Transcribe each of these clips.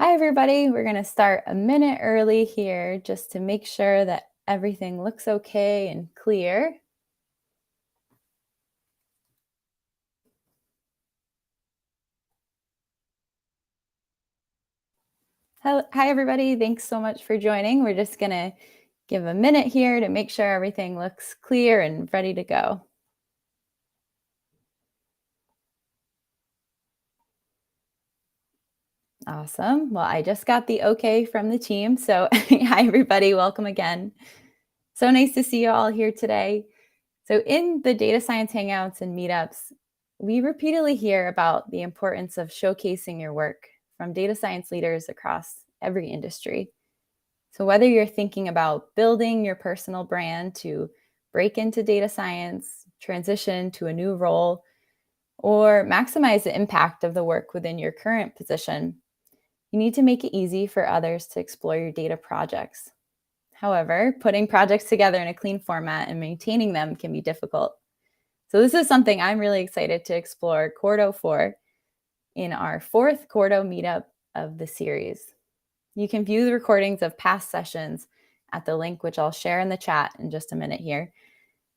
Hi, everybody. We're going to start a minute early here just to make sure that everything looks okay and clear. Hi, everybody. Thanks so much for joining. We're just going to give a minute here to make sure everything looks clear and ready to go. Awesome. Well, I just got the okay from the team. So hi, everybody. Welcome again. So nice to see you all here today. So in the data science hangouts and meetups, we repeatedly hear about the importance of showcasing your work from data science leaders across every industry. So whether you're thinking about building your personal brand to break into data science, transition to a new role, or maximize the impact of the work within your current position, you need to make it easy for others to explore your data projects. However, putting projects together in a clean format and maintaining them can be difficult. So this is something I'm really excited to explore Quarto for in our 4th Quarto meetup of the series. You can view the recordings of past sessions at the link, which I'll share in the chat in just a minute here.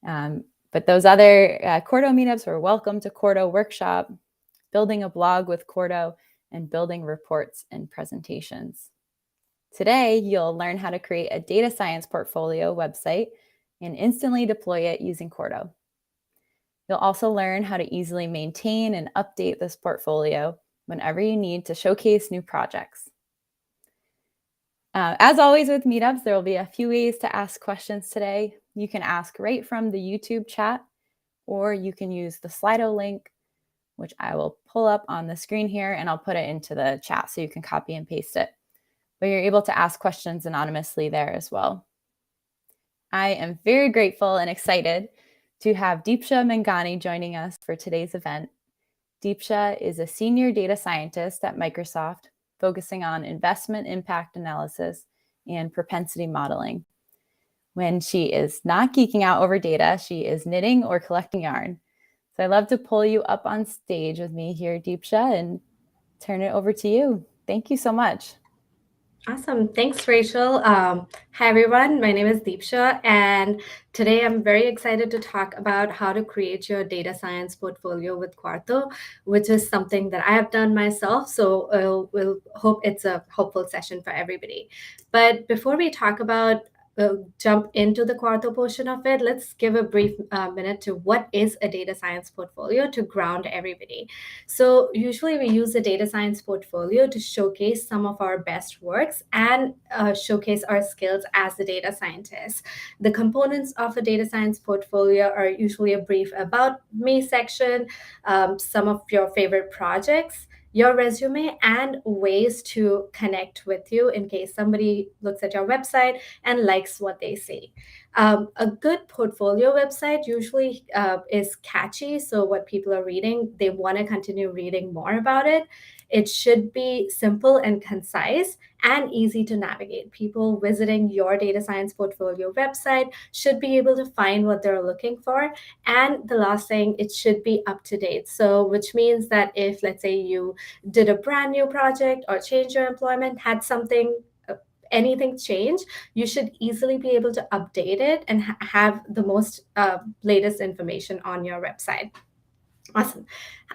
But those other Quarto meetups are Welcome to Quarto Workshop, Building a Blog with Quarto, and Building Reports and Presentations. Today, you'll learn how to create a data science portfolio website and instantly deploy it using Quarto. You'll also learn how to easily maintain and update this portfolio whenever you need to showcase new projects. As always with meetups, there will be a few ways to ask questions today. You can ask right from the YouTube chat, or you can use the Slido link, which I will pull up on the screen here, and I'll put it into the chat so you can copy and paste it. But you're able to ask questions anonymously there as well. I am very grateful and excited to have Deepsha Menghani joining us for today's event. Deepsha is a senior data scientist at Microsoft, focusing on investment impact analysis and propensity modeling. When she is not geeking out over data, she is knitting or collecting yarn. So I'd love to pull you up on stage with me here, Deepsha, and turn it over to you. Thank you so much. Awesome. Thanks, Rachel. Hi, everyone. My name is Deepsha, and today I'm very excited to talk about how to create your data science portfolio with Quarto, which is something that I have done myself. So we'll hope it's a helpful session for everybody. But before we talk about jump into the Quarto portion of it, let's give a brief minute to what is a data science portfolio to ground everybody. So usually we use a data science portfolio to showcase some of our best works and showcase our skills as a data scientist. The components of a data science portfolio are usually a brief about me section, some of your favorite projects, your resume, and ways to connect with you in case somebody looks at your website and likes what they see. A good portfolio website usually is catchy. So what people are reading, they want to continue reading more about it. It should be simple and concise and easy to navigate. People visiting your data science portfolio website should be able to find what they're looking for. And the last thing, it should be up to date. So which means that if, let's say, you did a brand new project or changed your employment, had something anything change, you should easily be able to update it and have the most latest information on your website. Awesome.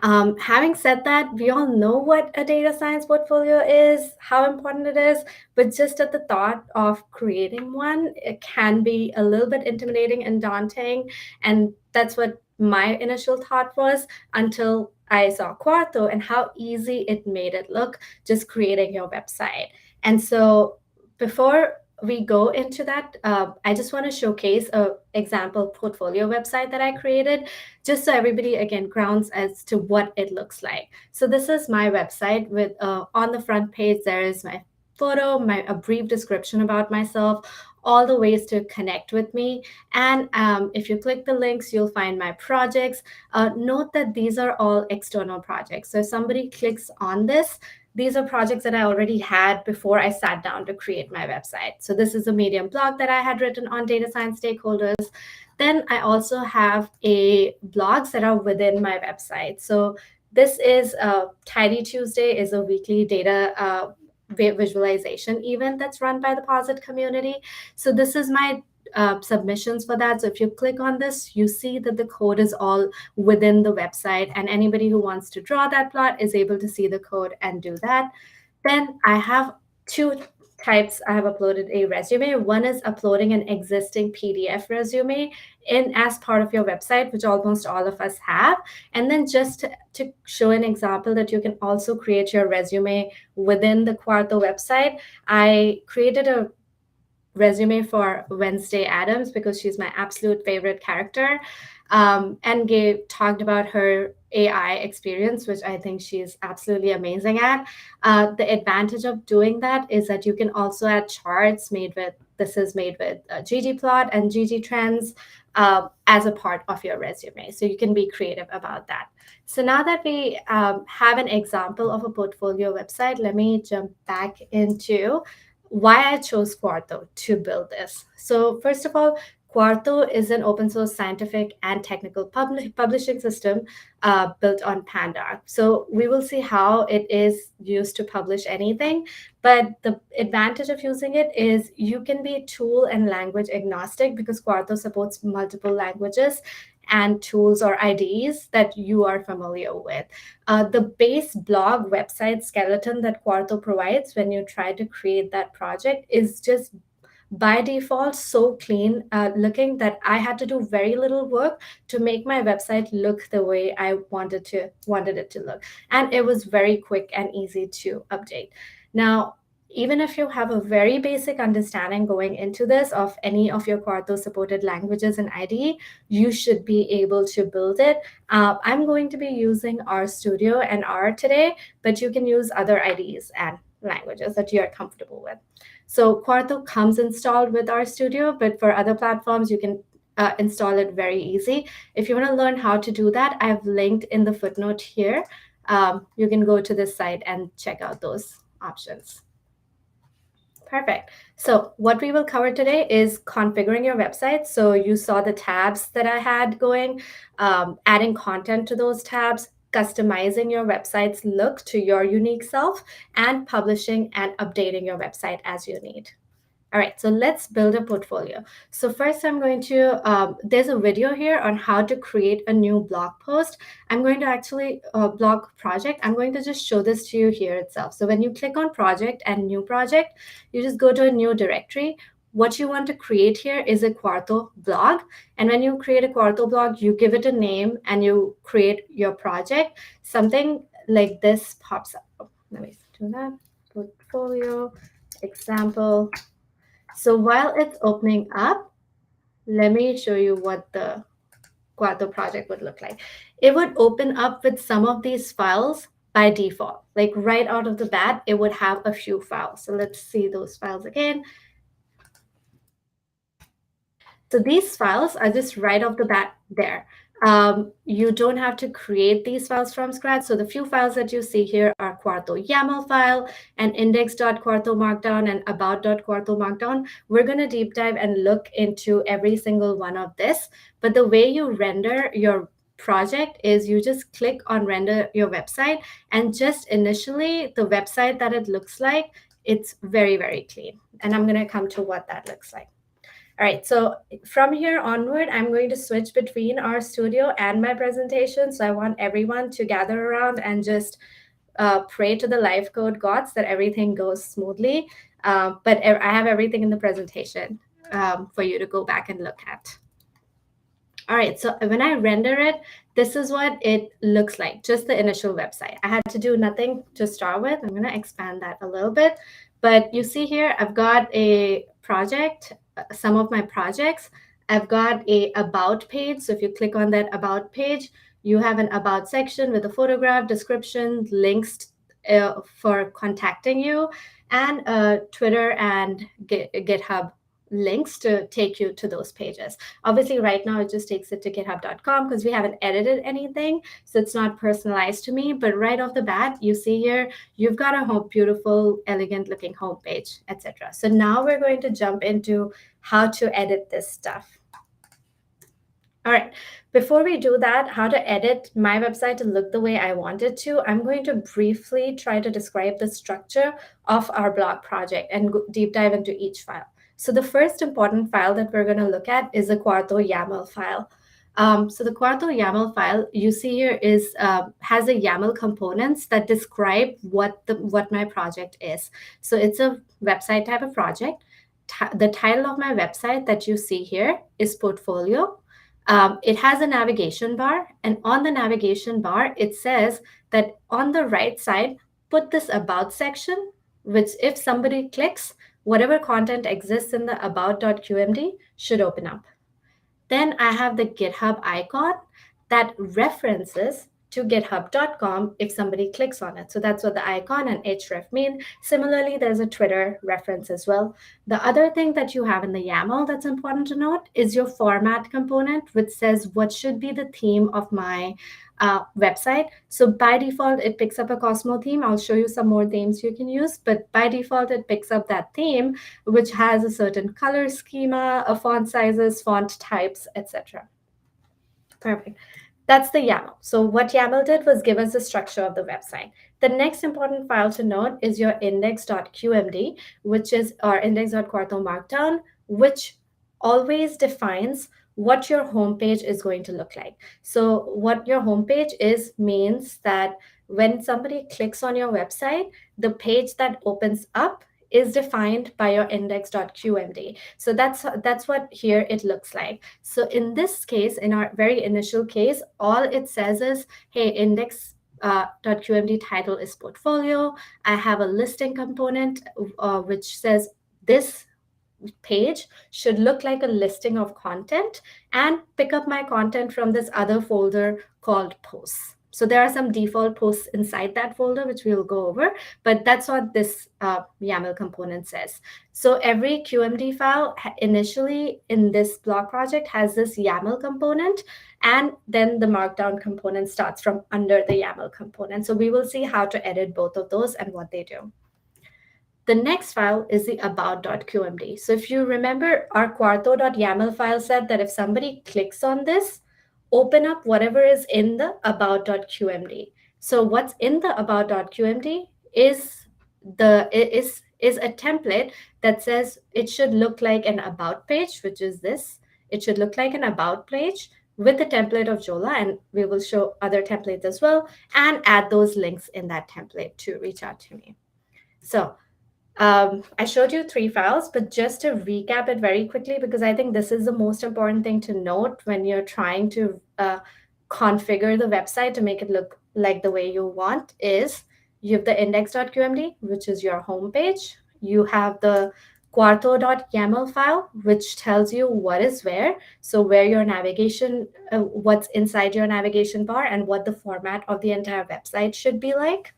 Having said that, we all know what a data science portfolio is, how important it is, but just at the thought of creating one, it can be a little bit intimidating and daunting. And that's what my initial thought was until I saw Quarto and how easy it made it look just creating your website. And so before we go into that, I just want to showcase an example portfolio website that I created, just so everybody, again, grounds as to what it looks like. So this is my website with, on the front page, there is my photo, a brief description about myself, all the ways to connect with me. And if you click the links, you'll find my projects. Note that these are all external projects. So if somebody clicks on this, these are projects that I already had before I sat down to create my website. So this is a Medium blog that I had written on data science stakeholders. Then I also have blogs that are within my website. So this is Tidy Tuesday is a weekly data visualization event that's run by the POSIT community. So this is my submissions for that. So if you click on this, you see that the code is all within the website, and anybody who wants to draw that plot is able to see the code and do that. Then I have two types. I have uploaded a resume. One is uploading an existing PDF resume in as part of your website, which almost all of us have. And then just to show an example that you can also create your resume within the Quarto website, I created a resume for Wednesday Addams because she's my absolute favorite character, and talked about her AI experience, which I think she's absolutely amazing at. The advantage of doing that is that you can also add charts this is made with ggplot and ggtrends as a part of your resume. So you can be creative about that. So now that we have an example of a portfolio website, let me jump back into why I chose Quarto to build this. So first of all, Quarto is an open source scientific and technical publishing system built on Pandark. So we will see how it is used to publish anything. But the advantage of using it is you can be tool and language agnostic because Quarto supports multiple languages and tools or IDEs that you are familiar with. The base blog website skeleton that Quarto provides when you try to create that project is just by default so clean looking that I had to do very little work to make my website look the way I wanted it to look. And it was very quick and easy to update. Now, even if you have a very basic understanding going into this of any of your Quarto supported languages and IDE, you should be able to build it. I'm going to be using RStudio and R today, but you can use other IDEs and languages that you're comfortable with. So Quarto comes installed with RStudio, but for other platforms, you can install it very easy. If you want to learn how to do that, I've linked in the footnote here. You can go to this site and check out those options. Perfect. So what we will cover today is configuring your website. So you saw the tabs that I had going, adding content to those tabs, customizing your website's look to your unique self, and publishing and updating your website as you need. All right, so let's build a portfolio. So first I'm going to, there's a video here on how to create a new blog post. I'm going to actually, blog project, I'm going to just show this to you here itself. So when you click on project and new project, you just go to a new directory. What you want to create here is a Quarto blog. And when you create a Quarto blog, you give it a name and you create your project. Something like this pops up. Oh, let me do that. Portfolio, example. So while it's opening up, let me show you what the Quarto project would look like. It would open up with some of these files by default. Like right out of the bat, it would have a few files. So let's see those files again. So these files are just right off the bat there. You don't have to create these files from scratch. So the few files that you see here are Quarto YAML file and index.quarto markdown and about.quarto markdown. We're going to deep dive and look into every single one of this. But the way you render your project is you just click on render your website, and just initially the website that it looks like, it's very, very clean. And I'm going to come to what that looks like. All right, so from here onward, I'm going to switch between RStudio and my presentation. So I want everyone to gather around and just pray to the live code gods that everything goes smoothly. But I have everything in the presentation for you to go back and look at. All right, so when I render it, this is what it looks like, just the initial website. I had to do nothing to start with. I'm going to expand that a little bit. But you see here, I've got a project, some of my projects. I've got a about page. So if you click on that about page, you have an about section with a photograph, description, links for contacting you, and Twitter and GitHub links to take you to those pages. Obviously, right now, it just takes it to github.com because we haven't edited anything. So it's not personalized to me. But right off the bat, you see here, you've got a beautiful, elegant looking homepage, etc. So now we're going to jump into how to edit this stuff. All right. Before we do that, how to edit my website to look the way I want it to, I'm going to briefly try to describe the structure of our blog project and deep dive into each file. So the first important file that we're going to look at is the Quarto YAML file. So the Quarto YAML file you see here is has a YAML components that describe what my project is. So it's a website type of project. The title of my website that you see here is Portfolio. It has a navigation bar, and on the navigation bar, it says that on the right side, put this About section, which if somebody clicks, whatever content exists in the about.qmd should open up. Then I have the GitHub icon that references to github.com if somebody clicks on it. So that's what the icon and href mean. Similarly, there's a Twitter reference as well. The other thing that you have in the YAML that's important to note is your format component, which says what should be the theme of my website. So by default, it picks up a Cosmo theme. I'll show you some more themes you can use, but by default, it picks up that theme, which has a certain color schema, a font sizes, font types, etc. Perfect. That's the YAML. So what YAML did was give us the structure of the website. The next important file to note is your index.qmd, which is our index.quarto markdown, which always defines what your homepage is going to look like. So what your homepage is means that when somebody clicks on your website, the page that opens up is defined by your index.qmd. So that's what here it looks like. So in this case, in our very initial case, all it says is, hey, index.qmd title is portfolio. I have a listing component which says this page should look like a listing of content and pick up my content from this other folder called posts. So there are some default posts inside that folder, which we'll go over, but that's what this YAML component says. So every QMD file initially in this blog project has this YAML component, and then the markdown component starts from under the YAML component. So we will see how to edit both of those and what they do. The next file is the about.qmd. So if you remember, our quarto.yaml file said that if somebody clicks on this, open up whatever is in the about.qmd. So what's in the about.qmd is a template that says it should look like an about page, which is this. It should look like an about page with the template of Jola, and we will show other templates as well, and add those links in that template to reach out to me. So I showed you 3 files, but just to recap it very quickly, because I think this is the most important thing to note when you're trying to configure the website to make it look like the way you want, is you have the index.qmd, which is your homepage. You have the quarto.yaml file, which tells you what is where. So where your navigation, what's inside your navigation bar, and what the format of the entire website should be like.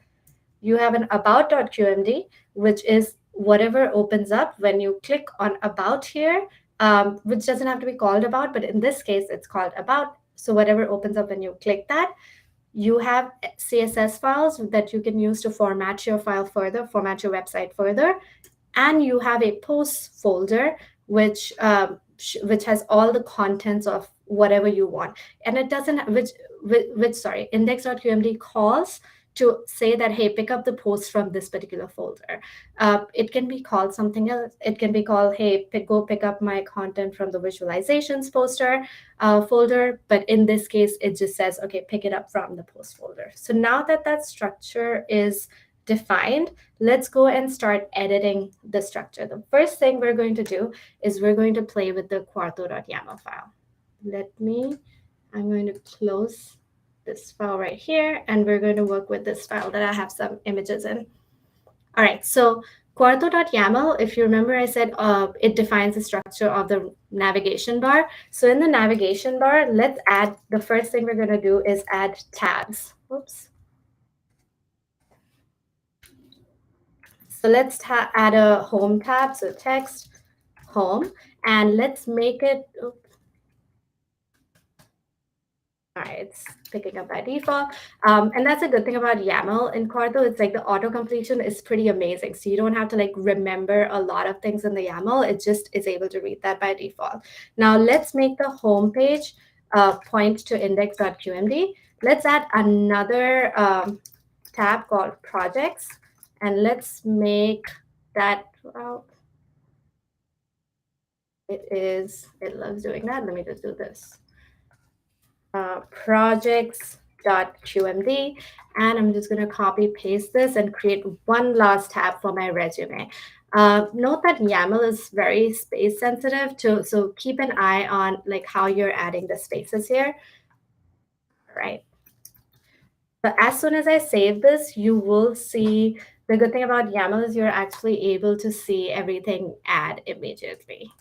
You have an about.qmd, which is whatever opens up when you click on about here, which doesn't have to be called about, but in this case, it's called about. So whatever opens up when you click that. You have CSS files that you can use to format your file further, format your website further. And you have a posts folder, which has all the contents of whatever you want. And it doesn't, index.qmd calls to say that, hey, pick up the post from this particular folder. It can be called something else. It can be called, hey, go pick up my content from the visualizations folder. But in this case, it just says, okay, pick it up from the post folder. So now that that structure is defined, let's go and start editing the structure. The first thing we're going to do is we're going to play with the quarto.yaml file. I'm going to close this file right here, and we're going to work with this file that I have some images in. All right, so quarto.yaml, if you remember, I said it defines the structure of the navigation bar. So in the navigation bar, let's add, the first thing we're going to do is add tabs. Oops. So let's add a home tab, so text, home, and let's make it, all right, it's picking up by default. And that's a good thing about YAML in Quarto. It's like the auto completion is pretty amazing. So you don't have to like remember a lot of things in the YAML. It just is able to read that by default. Now let's make the home page point to index.qmd. Let's add another tab called projects, and let's make that, well, it loves doing that. Let me just do this. Projects.qmd, and I'm just going to copy paste this and create one last tab for my resume. Note that YAML is very space sensitive too, so keep an eye on like how you're adding the spaces here. All right. But as soon as I save this, you will see the good thing about YAML is you're actually able to see everything add immediately.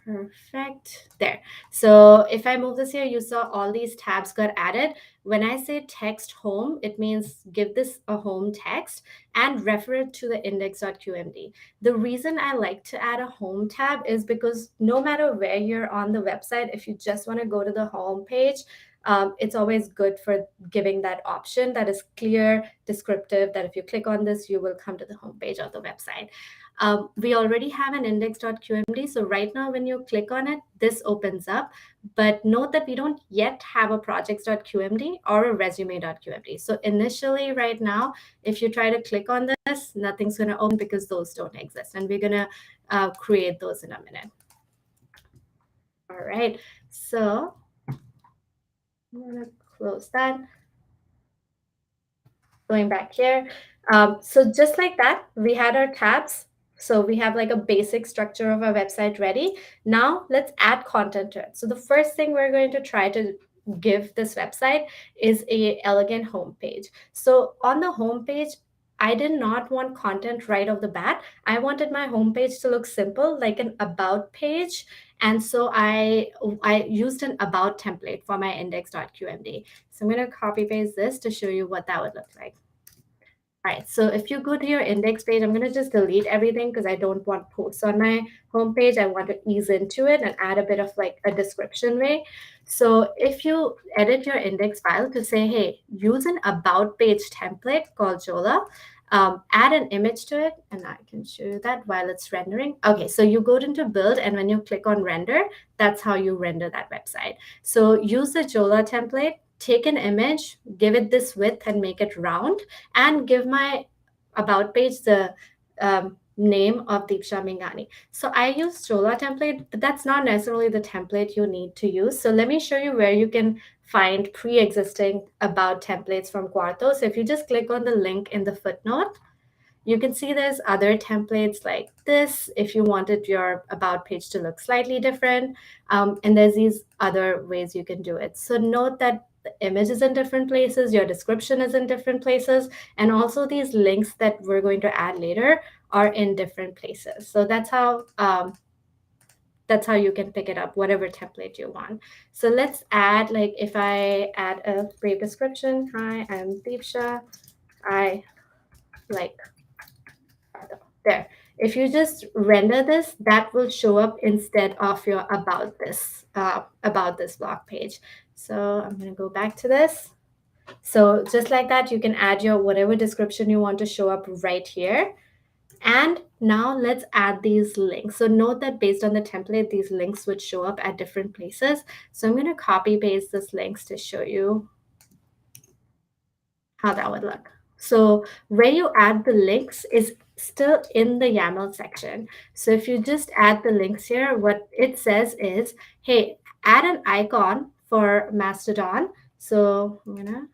Perfect. There. So if I move this here, you saw all these tabs got added. When I say text home, it means give this a home text and refer it to the index.qmd. The reason I like to add a home tab is because no matter where you're on the website, if you just want to go to the home page, it's always good for giving that option that is clear, descriptive, that if you click on this, you will come to the home page of the website. We already have an index.qmd. So right now, when you click on it, this opens up. But note that we don't yet have a projects.qmd or a resume.qmd. So initially, right now, if you try to click on this, nothing's going to open because those don't exist. And we're going to create those in a minute. All right. So I'm going to close that. Going back here. So just like that, we had our tabs. So we have like a basic structure of our website ready. Now let's add content to it. So the first thing we're going to try to give this website is a elegant homepage. So on the homepage, I did not want content right off the bat. I wanted my homepage to look simple, like an about page. And so I used an about template for my index.qmd. So I'm going to copy paste this to show you what that would look like. All right, so if you go to your index page, I'm going to just delete everything because I don't want posts on my homepage. I want to ease into it and add a bit of like a description way. So if you edit your index file to say, hey, use an about page template called Jola, add an image to it, and I can show you that while it's rendering. Okay, so you go into build, and when you click on render, that's how you render that website. So use the Jola template, take an image, give it this width and make it round, and give my about page the name of Deepsha Menghani. So I use Jola template, but that's not necessarily the template you need to use. So let me show you where you can find pre-existing about templates from Quarto. So if you just click on the link in the footnote, you can see there's other templates like this if you wanted your about page to look slightly different. And there's these other ways you can do it. So note that the image is in different places, your description is in different places, and also these links that we're going to add later are in different places. So that's how you can pick it up, whatever template you want. So let's add, like if I add a brief description, hi, I'm Deepsha, I like there. If you just render this, that will show up instead of your about this blog page. So I'm going to go back to this. So just like that, you can add your whatever description you want to show up right here. And now let's add these links. So note that based on the template, these links would show up at different places. So I'm going to copy paste these links to show you how that would look. So where you add the links is still in the YAML section. So if you just add the links here, what it says is, hey, add an icon for Mastodon. So I'm going to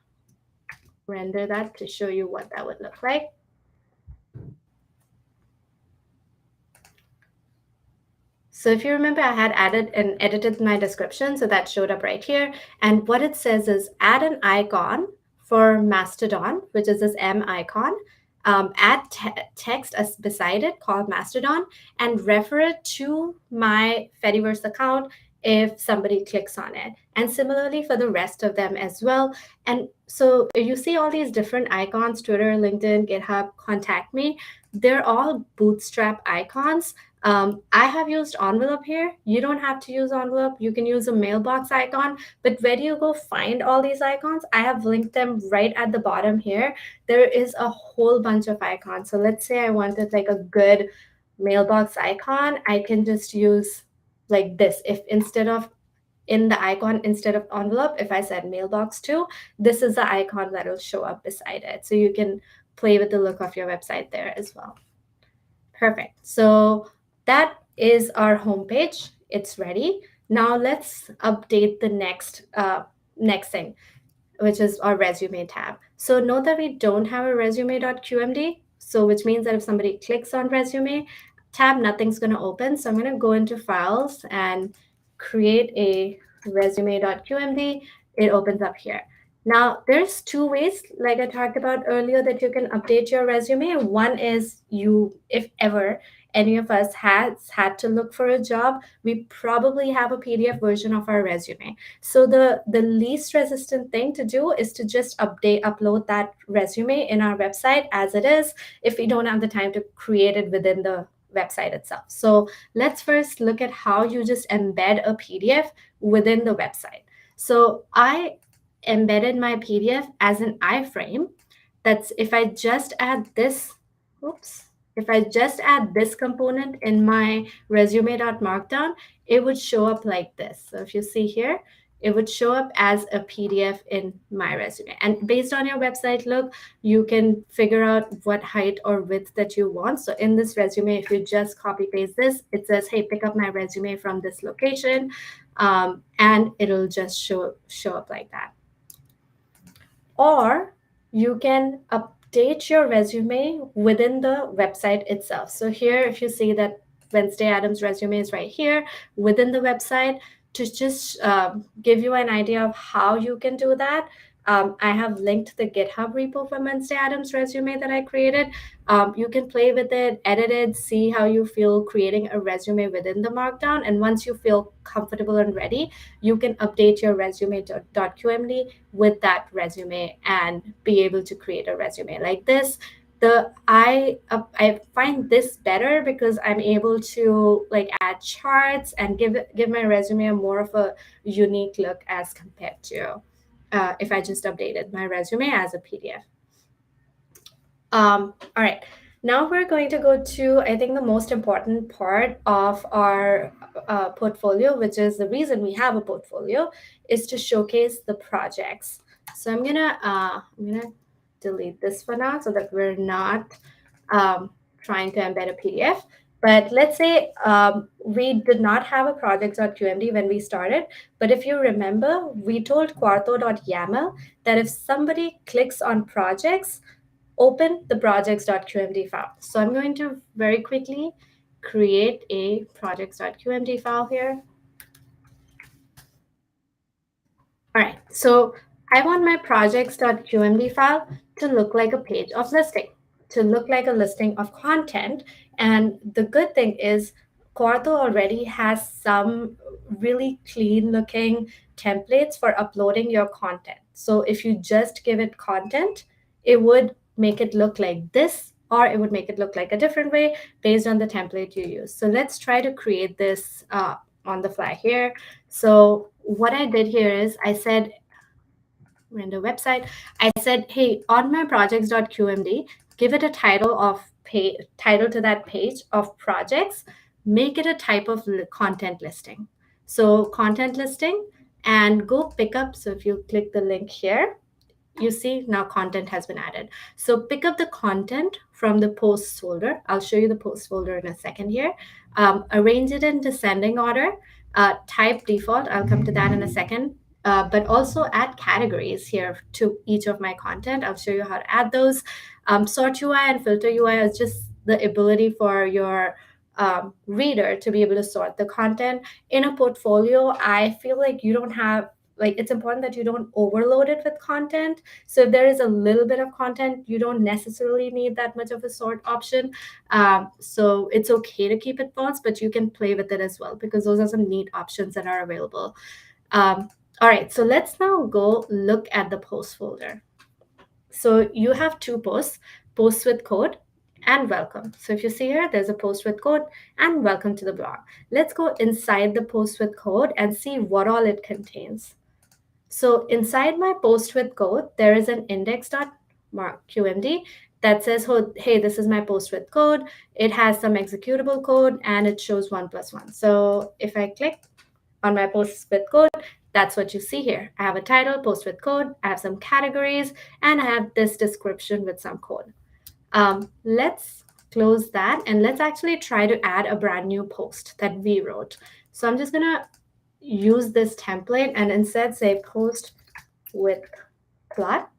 render that to show you what that would look like. So if you remember, I had added and edited my description, so that showed up right here. And what it says is add an icon for Mastodon, which is this M icon, add text as beside it called Mastodon, and refer it to my Fediverse account if somebody clicks on it. And similarly for the rest of them as well. And so you see all these different icons, Twitter, LinkedIn, GitHub, Contact Me. They're all Bootstrap icons. I have used envelope here. You don't have to use envelope. You can use a mailbox icon. But where do you go find all these icons? I have linked them right at the bottom here. There is a whole bunch of icons. So let's say I wanted like a good mailbox icon. I can just use like this. If instead of in the icon, instead of envelope, if I said mailbox too, this is the icon that will show up beside it. So you can play with the look of your website there as well. Perfect. So that is our homepage. It's ready. Now let's update the next thing, which is our resume tab. So note that we don't have a resume.qmd. So which means that if somebody clicks on resume tab, nothing's going to open. So I'm going to go into files and create a resume.qmd. It opens up here. Now, there's two ways, like I talked about earlier, that you can update your resume. One is you, if ever any of us has had to look for a job, we probably have a PDF version of our resume. So the least resistant thing to do is to just upload that resume in our website as it is, if we don't have the time to create it within the website itself. So let's first look at how you just embed a PDF within the website. So I embedded my PDF as an iframe. That's if I just add this, oops, if I just add this component in my resume.markdown, it would show up like this. So if you see here, it would show up as a PDF in my resume. And based on your website look, you can figure out what height or width that you want. So in this resume, if you just copy paste this, it says, hey, pick up my resume from this location, and it'll just show up like that. Or you can update your resume within the website itself. So here, if you see that Wednesday Adams resume is right here within the website, to just give you an idea of how you can do that, I have linked the GitHub repo for Wednesday Adams resume that I created. You can play with it, edit it, see how you feel creating a resume within the Markdown. And once you feel comfortable and ready, you can update your resume.qmd with that resume and be able to create a resume like this. I find this better because I'm able to like add charts and give my resume more of a unique look as compared to if I just updated my resume as a PDF. All right, now we're going to go to, I think, the most important part of our portfolio, which is the reason we have a portfolio, is to showcase the projects. So I'm gonna delete this for now so that we're not trying to embed a PDF. But let's say we did not have a projects.qmd when we started. But if you remember, we told quarto.yaml that if somebody clicks on projects, open the projects.qmd file. So I'm going to very quickly create a projects.qmd file here. All right, so I want my projects.qmd file to look like a page of listing, to look like a listing of content. And the good thing is Quarto already has some really clean looking templates for uploading your content. So if you just give it content, it would make it look like this, or it would make it look like a different way based on the template you use. So let's try to create this on the fly here. So what I did here is I said, render website, I said, hey, on my projects.qmd, give it a title of title to that page of projects, make it a type of content listing. So content listing, and go pick up. So if you click the link here, you see now content has been added. So pick up the content from the posts folder. I'll show you the post folder in a second here. Arrange it in descending order. Type default. I'll come to that in a second. But also add categories here to each of my content. I'll show you how to add those. Sort UI and filter UI is just the ability for your reader to be able to sort the content. In a portfolio, I feel like you don't have, like, it's important that you don't overload it with content. So if there is a little bit of content, you don't necessarily need that much of a sort option. So it's okay to keep it false, but you can play with it as well, because those are some neat options that are available. All right, so let's now go look at the post folder. So you have two posts, posts with code and welcome. So if you see here, there's a post with code and welcome to the blog. Let's go inside the post with code and see what all it contains. So inside my post with code, there is an index.qmd that says, oh, hey, this is my post with code. It has some executable code and it shows 1+1. So if I click on my posts with code, that's what you see here. I have a title, post with code, I have some categories, and I have this description with some code. Let's close that, and let's actually try to add a brand new post that we wrote. So I'm just gonna use this template and instead say post with plot.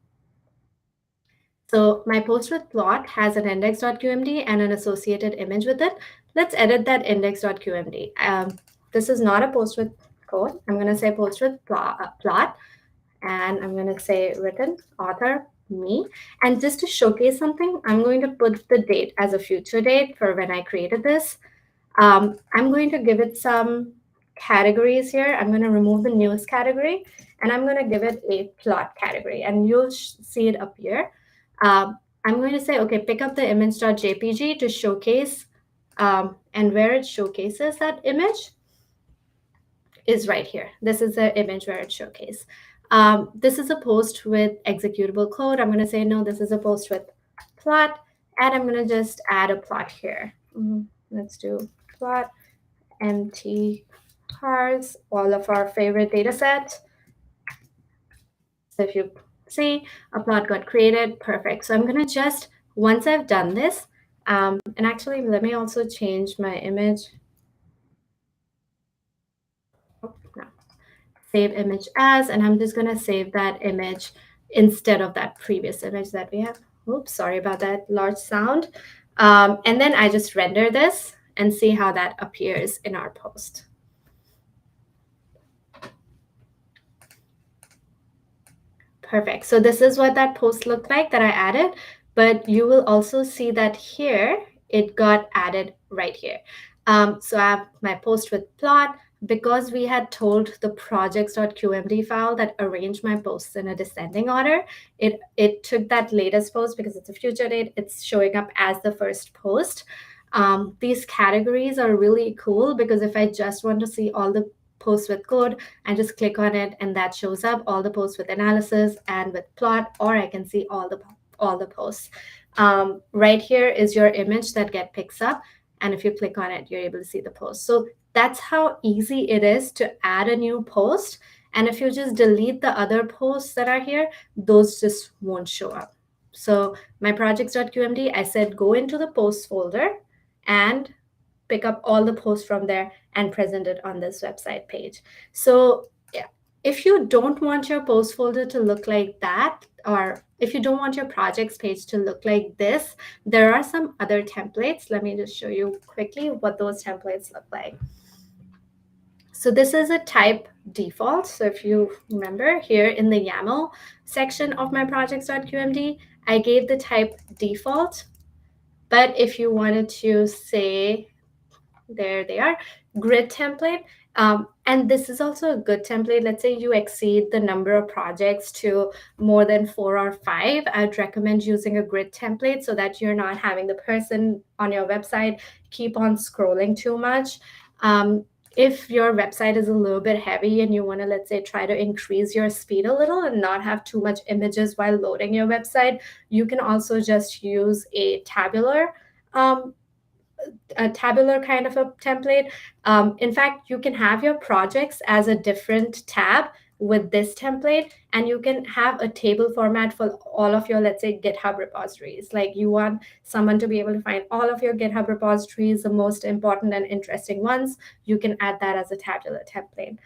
So my post with plot has an index.qmd and an associated image with it. Let's edit that index.qmd. This is not a post with code. I'm going to say post with plot, and I'm going to say written author me. And just to showcase something, I'm going to put the date as a future date for when I created this. I'm going to give it some categories here. I'm going to remove the news category, and I'm going to give it a plot category, and you'll see it appear. I'm going to say, okay, pick up the image.jpg to showcase, and where it showcases that image is right here. This is the image where it showcases. This is a post with executable code. I'm going to say, no, this is a post with plot, and I'm going to just add a plot here. Let's do plot, empty cars, all of our favorite data set. So if you see, a plot got created, perfect. So I'm going to just, once I've done this, and actually, let me also change my image. Oh, no. Save image as, and I'm just going to save that image instead of that previous image that we have. Oops, sorry about that large sound. And then I just render this and see how that appears in our post. Perfect. So this is what that post looked like that I added, but you will also see that here it got added right here. So I have my post with plot. Because we had told the projects.qmd file that arranged my posts in a descending order, it took that latest post because it's a future date. It's showing up as the first post. These categories are really cool because if I just want to see all the posts with code, I just click on it and that shows up all the posts with analysis and with plot, or I can see all the posts. Right here is your image that picks up, and if you click on it, you're able to see the post. So that's how easy it is to add a new post. And if you just delete the other posts that are here, those just won't show up. So my projects.qmd, I said go into the posts folder and pick up all the posts from there and present it on this website page. So yeah, if you don't want your post folder to look like that, or if you don't want your projects page to look like this, there are some other templates. Let me just show you quickly what those templates look like. So this is a type default. So if you remember here in the YAML section of my projects.qmd, I gave the type default. But if you wanted to say, there they are, grid template. And this is also a good template. Let's say you exceed the number of projects to more than 4 or 5. I'd recommend using a grid template so that you're not having the person on your website keep on scrolling too much. If your website is a little bit heavy and you want to, let's say, try to increase your speed a little and not have too much images while loading your website, you can also just use a tabular kind of a template. In fact, you can have your projects as a different tab with this template, and you can have a table format for all of your, let's say, GitHub repositories. Like you want someone to be able to find all of your GitHub repositories, the most important and interesting ones, you can add that as a tabular template.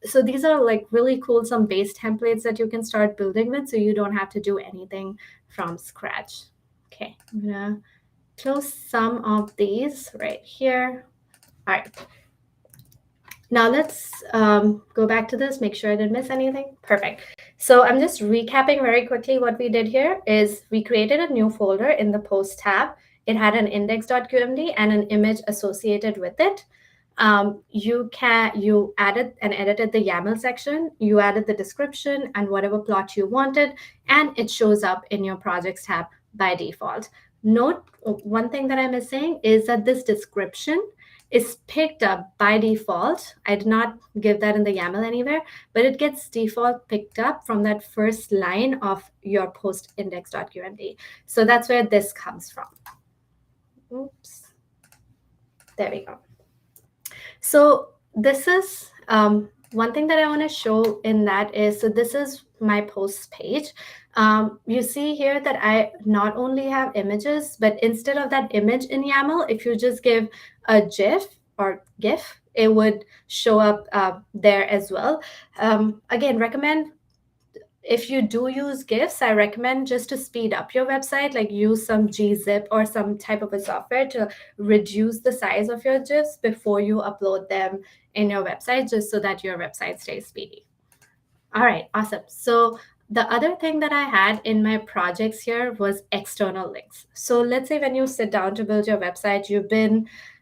So these are like really cool, some base templates that you can start building with so you don't have to do anything from scratch. Okay, I'm gonna close some of these right here. All right. Now let's go back to this, make sure I didn't miss anything. Perfect. So I'm just recapping very quickly what we did here is we created a new folder in the post tab. It had an index.qmd and an image associated with it. You added and edited the YAML section, you added the description and whatever plot you wanted, and it shows up in your projects tab by default. Note one thing that I'm missing is that this description is picked up by default. I did not give that in the YAML anywhere, but it gets default picked up from that first line of your post index.qmd. So that's where this comes from. Oops. There we go. So this is One thing that I want to show in that is, so this is my posts page. You see here that I not only have images, but instead of that image in YAML, if you just give a GIF or GIF, it would show up there as well. Again, recommend, if you do use GIFs, I recommend just to speed up your website, like use some gzip or some type of a software to reduce the size of your GIFs before you upload them in your website, just so that your website stays speedy. All right, awesome. So the other thing that I had in my projects here was external links. So let's say when you sit down to build your website,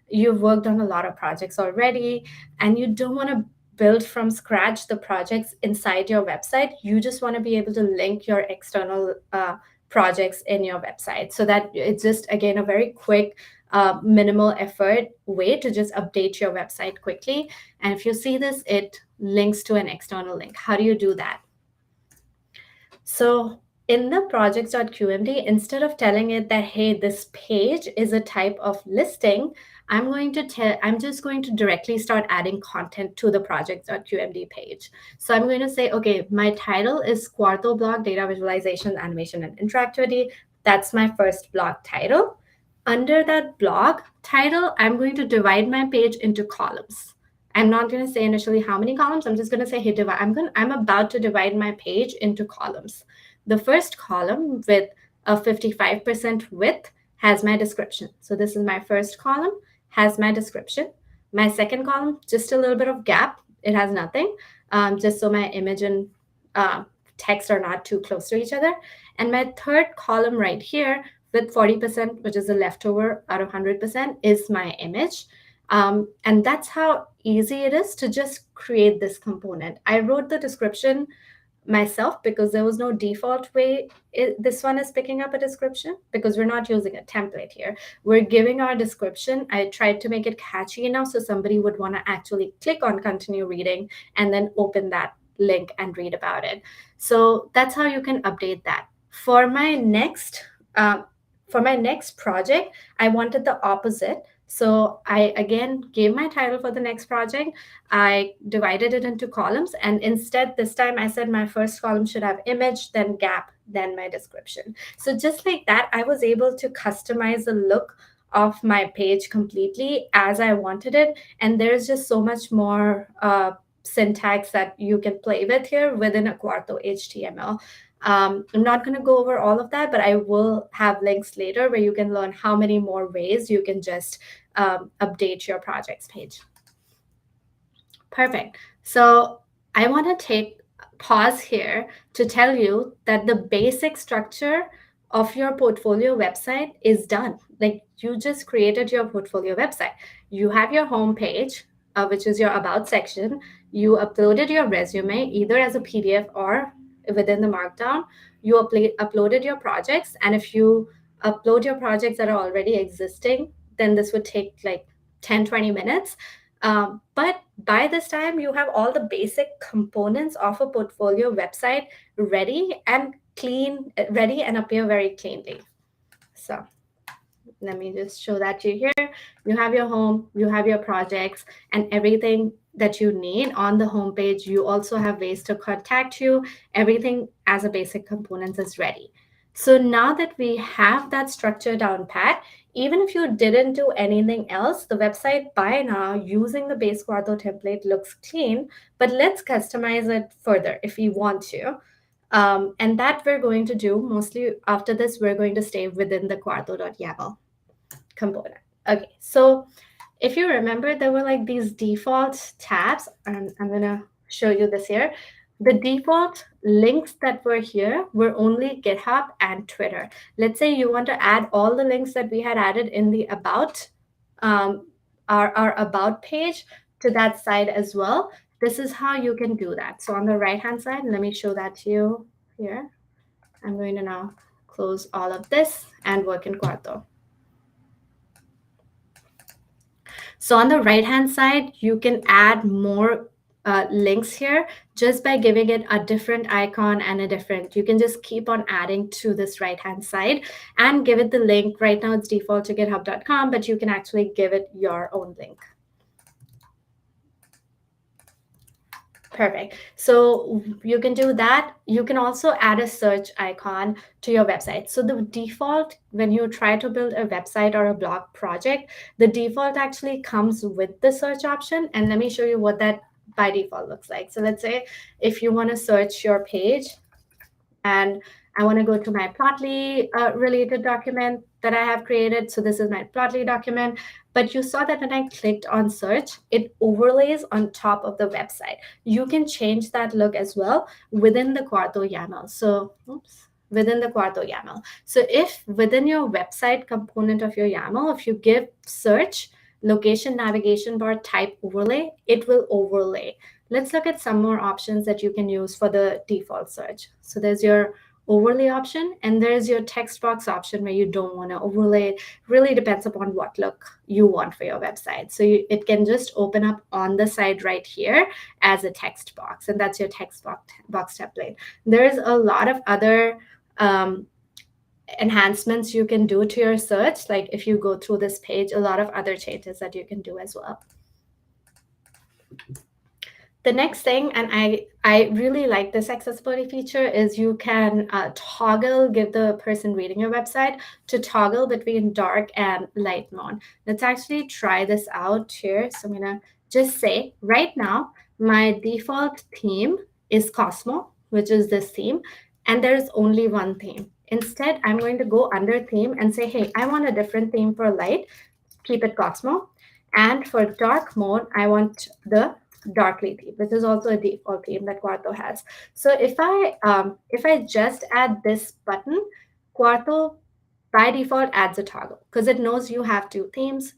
you've worked on a lot of projects already, and you don't want to build from scratch the projects inside your website. You just want to be able to link your external projects in your website, so that it's just, again, a very quick, minimal effort way to just update your website quickly. And if you see this, it links to an external link. How do you do that? So in the projects.qmd, instead of telling it that, hey, this page is a type of listing, I'm just going to directly start adding content to the projects.qmd page. So I'm going to say, okay, my title is Quarto blog, data visualization, animation, and interactivity. That's my first blog title. Under that blog title, I'm going to divide my page into columns. I'm not going to say initially how many columns. I'm just going to say, hey, divide. I'm about to divide my page into columns. The first column with a 55% width has my description. So this is my first column, has my description. My second column, just a little bit of gap. It has nothing, just so my image and text are not too close to each other. And my third column right here with 40%, which is the leftover out of 100%, is my image. And that's how easy it is to just create this component. I wrote the description myself because there was no default way this one is picking up a description, because we're not using a template here. We're giving our description. I tried to make it catchy enough so somebody would want to actually click on continue reading and then open that link and read about it. So that's how you can update that. For my next project, I wanted the opposite. So I again gave my title for the next project. I divided it into columns, and instead this time I said my first column should have image, then gap, then my description. So just like that, I was able to customize the look of my page completely as I wanted it. And there's just so much more syntax that you can play with here within a Quarto HTML. I'm not going to go over all of that, but I will have links later where you can learn how many more ways you can just update your projects page. Perfect. So I want to take pause here to tell you that the basic structure of your portfolio website is done. Like, you just created your portfolio website. You have your home page, which is your about section. You uploaded your resume either as a PDF or within the markdown. You uploaded your projects. And if you upload your projects that are already existing, then this would take like 10-20 minutes. But by this time, you have all the basic components of a portfolio website ready and ready and appear very cleanly. So let me just show that to you here. You have your home, you have your projects, and everything that you need on the home page. You also have ways to contact you. Everything as a basic components is ready. So now that we have that structure down pat, even if you didn't do anything else, the website by now using the base Quarto template looks clean, but let's customize it further if we want to. And that we're going to do mostly after this. We're going to stay within the quarto.yaml component. Okay, so if you remember, there were like these default tabs, and I'm going to show you this here. The default links that were here were only GitHub and Twitter. Let's say you want to add all the links that we had added in the about, our about page to that side as well. This is how you can do that. So on the right-hand side, let me show that to you here. I'm going to now close all of this and work in Quarto. So on the right-hand side, you can add more links here just by giving it a different icon and you can just keep on adding to this right-hand side and give it the link. Right now it's default to github.com, but you can actually give it your own link. Perfect. So you can do that. You can also add a search icon to your website. So the default, when you try to build a website or a blog project, the default actually comes with the search option. And let me show you what that by default looks like. So let's say if you want to search your page, and I want to go to my Plotly related document that I have created. So this is my Plotly document. But you saw that when I clicked on search, it overlays on top of the website. You can change that look as well within the Quarto YAML. So, oops, within the Quarto YAML. So if within your website component of your YAML, if you give search, location, navigation bar, type overlay, it will overlay. Let's look at some more options that you can use for the default search. So there's your overlay option, and there's your text box option where you don't want to overlay. It really depends upon what look you want for your website. So it can just open up on the side right here as a text box, and that's your text box template. There's a lot of other enhancements you can do to your search. Like if you go through this page, a lot of other changes that you can do as well. The next thing, and I really like this accessibility feature, is you can toggle, give the person reading your website to toggle between dark and light mode. Let's actually try this out here. So I'm going to just say right now, my default theme is Cosmo, which is this theme, and there's only one theme. Instead, I'm going to go under theme and say, hey, I want a different theme for light. Keep it Cosmo. And for dark mode, I want the darkly theme, which is also a default theme that Quarto has. So if I just add this button, Quarto by default adds a toggle because it knows you have two themes.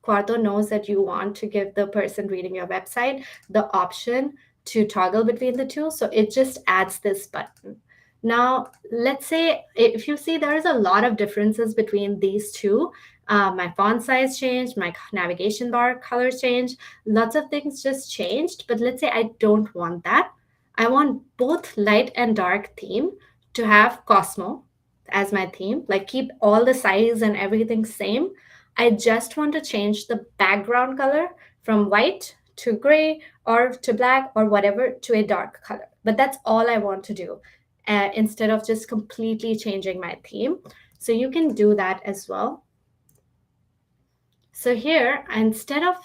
Quarto knows that you want to give the person reading your website the option to toggle between the two. So it just adds this button. Now, let's say if you see there is a lot of differences between these two. My font size changed, my navigation bar colors changed, lots of things just changed. But let's say I don't want that. I want both light and dark theme to have Cosmo as my theme, like keep all the size and everything same. I just want to change the background color from white to gray or to black or whatever to a dark color. But that's all I want to do instead of just completely changing my theme. So you can do that as well. So here, instead of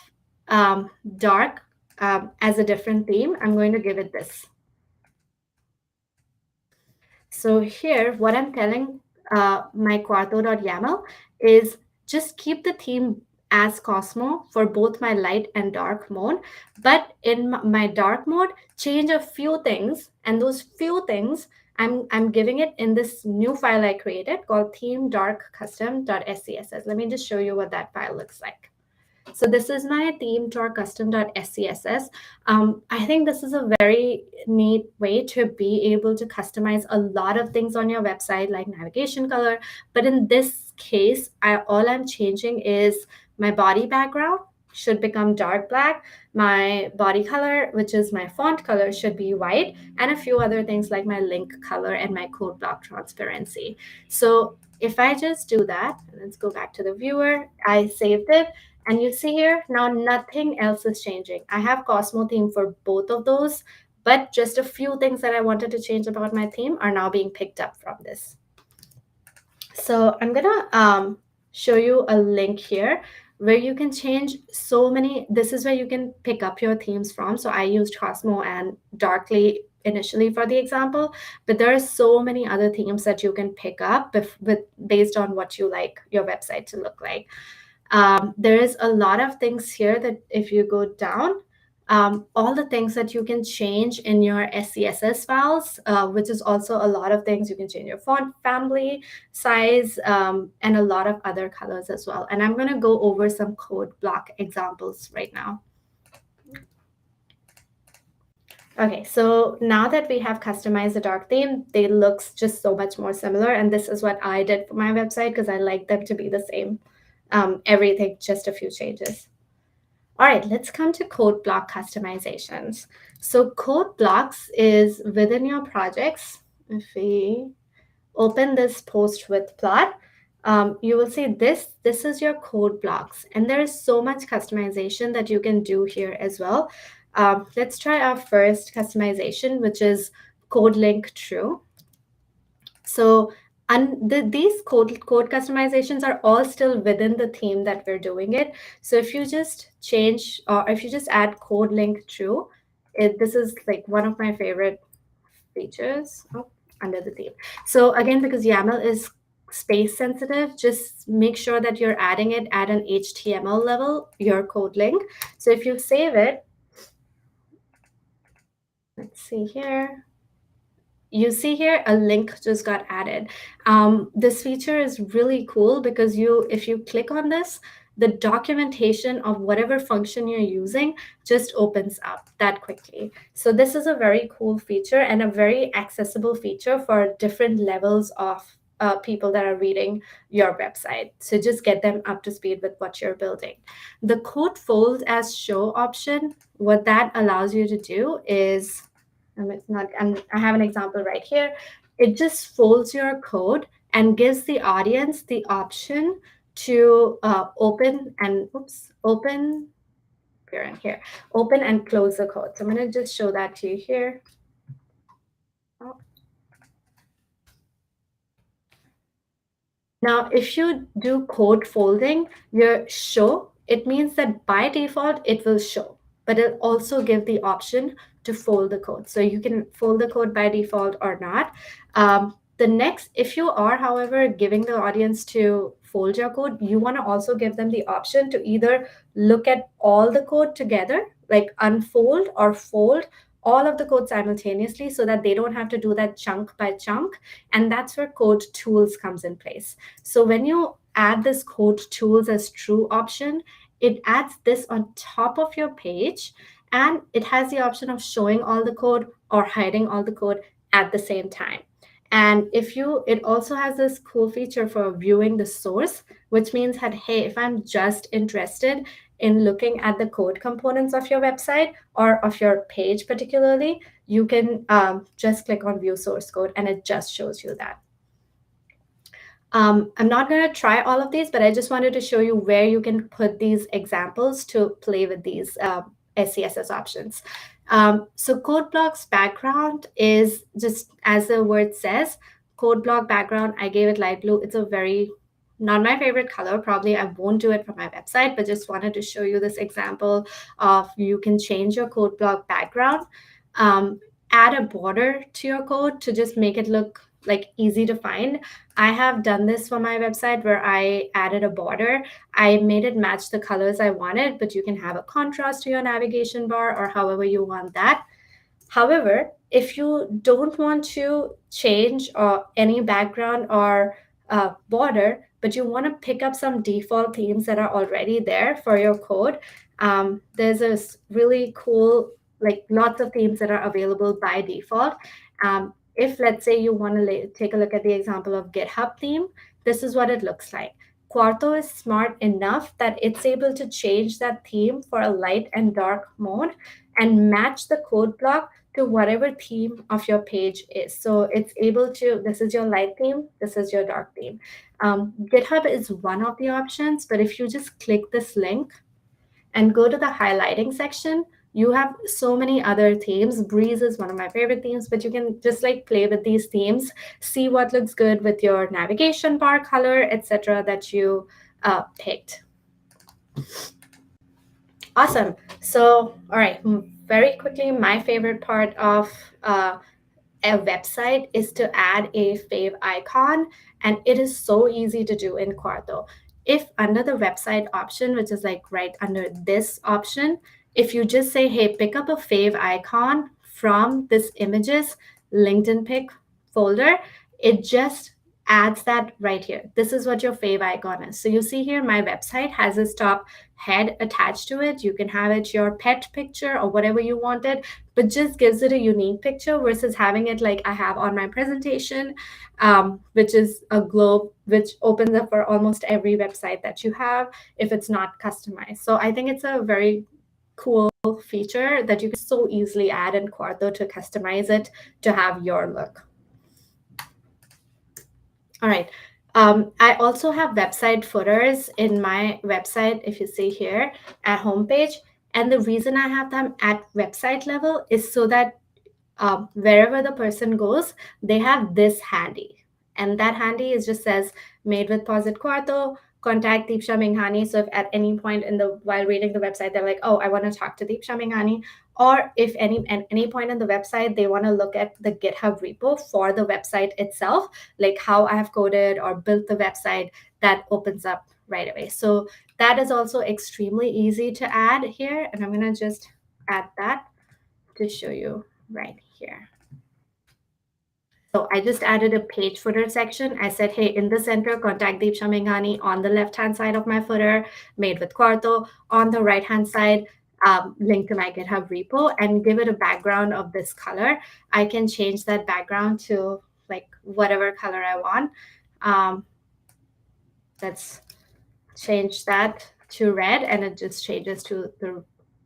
dark as a different theme, I'm going to give it this. So here, what I'm telling my Quarto.yaml is just keep the theme as Cosmo for both my light and dark mode. But in my dark mode, change a few things. And those few things, I'm giving it in this new file I created called theme.custom.scss. Let me just show you what that file looks like. So this is my theme.custom.scss. I think this is a very neat way to be able to customize a lot of things on your website, like navigation color. But in this case, all I'm changing is my body background should become dark black. My body color, which is my font color, should be white, and a few other things like my link color and my code block transparency. So if I just do that, let's go back to the viewer, I saved it. And you see here, now nothing else is changing. I have Cosmo theme for both of those, but just a few things that I wanted to change about my theme are now being picked up from this. So I'm gonna show you a link here where you can change so many. This is where you can pick up your themes from. So I used Cosmo and Darkly initially for the example, but there are so many other themes that you can pick up based on what you like your website to look like. There is a lot of things here that if you go down, all the things that you can change in your SCSS files, which is also a lot of things. You can change your font family, size, and a lot of other colors as well. And I'm going to go over some code block examples right now. Okay, so now that we have customized the dark theme, they look just so much more similar. And this is what I did for my website because I like them to be the same. Everything, just a few changes. All right, let's come to code block customizations. So code blocks is within your projects. If we open this post with plot, you will see this is your code blocks. And there is so much customization that you can do here as well. Let's try our first customization, which is code link true. So these code customizations are all still within the theme that we're doing it. So if you just change, or if you just add code link true, this is like one of my favorite features under the theme. So again, because YAML is space sensitive, just make sure that you're adding it at an HTML level, your code link. So if you save it, let's see here. You see here a link just got added. This feature is really cool because if you click on this, the documentation of whatever function you're using just opens up that quickly. So this is a very cool feature and a very accessible feature for different levels of people that are reading your website. So just get them up to speed with what you're building. The code fold as show option, what that allows you to do is, and I have an example right here. It just folds your code and gives the audience the option to open and open and close the code. So I'm going to just show that to you here. Oh. Now, if you do code folding, your show, it means that by default, it will show, but it'll also give the option to fold the code. So you can fold the code by default or not. If you are, however, giving the audience to fold your code, you want to also give them the option to either look at all the code together, like unfold or fold all of the code simultaneously so that they don't have to do that chunk by chunk. And that's where code tools comes in place. So when you add this code tools as true option, it adds this on top of your page, and it has the option of showing all the code or hiding all the code at the same time. And it also has this cool feature for viewing the source, which means that, hey, if I'm just interested in looking at the code components of your website or of your page particularly, you can just click on view source code and it just shows you that. I'm not going to try all of these, but I just wanted to show you where you can put these examples to play with these SCSS options. So code blocks background is just, as the word says, code block background. I gave it light blue. It's a very, not my favorite color. Probably I won't do it for my website, but just wanted to show you this example of you can change your code block background. Add a border to your code to just make it look like easy to find. I have done this for my website where I added a border. I made it match the colors I wanted, but you can have a contrast to your navigation bar or however you want that. However, if you don't want to change any background or border, but you want to pick up some default themes that are already there for your code, there's this really cool, like lots of themes that are available by default. If let's say you want to take a look at the example of GitHub theme, this is what it looks like. Quarto is smart enough that it's able to change that theme for a light and dark mode and match the code block to whatever theme of your page is. So it's able to, this is your light theme, this is your dark theme. GitHub is one of the options, but if you just click this link and go to the highlighting section, you have so many other themes. Breeze is one of my favorite themes, but you can just like play with these themes, see what looks good with your navigation bar color, etc. that you picked. Awesome. So, all right, very quickly, my favorite part of a website is to add a fave icon, and it is so easy to do in Quarto. If under the website option, which is like right under this option, if you just say, hey, pick up a fave icon from this images LinkedIn pic folder, it just adds that right here. This is what your fave icon is. So you see here, my website has this top head attached to it. You can have it your pet picture or whatever you wanted, but just gives it a unique picture versus having it like I have on my presentation, which is a globe, which opens up for almost every website that you have if it's not customized. So I think it's a very cool feature that you can so easily add in Quarto to customize it to have your look. All right. I also have website footers in my website. If you see here at homepage, And the reason I have them at website level is so that wherever the person goes, they have this handy. And that handy is just says made with pos.it Quarto, contact Deepsha Menghani. So if at any point in the while reading the website, they're like, oh, I want to talk to Deepsha Menghani, or if at any point in the website they want to look at the GitHub repo for the website itself, like how I have coded or built the website, that opens up right away. So that is also extremely easy to add here. And I'm going to just add that to show you right here. So I just added a page footer section. I said, hey, in the center, contact Deepsha Menghani. On the left-hand side of my footer, made with Quarto. On the right-hand side, link to my GitHub repo, and give it a background of this color. I can change that background to like whatever color I want. Let's change that to red, and it just changes to the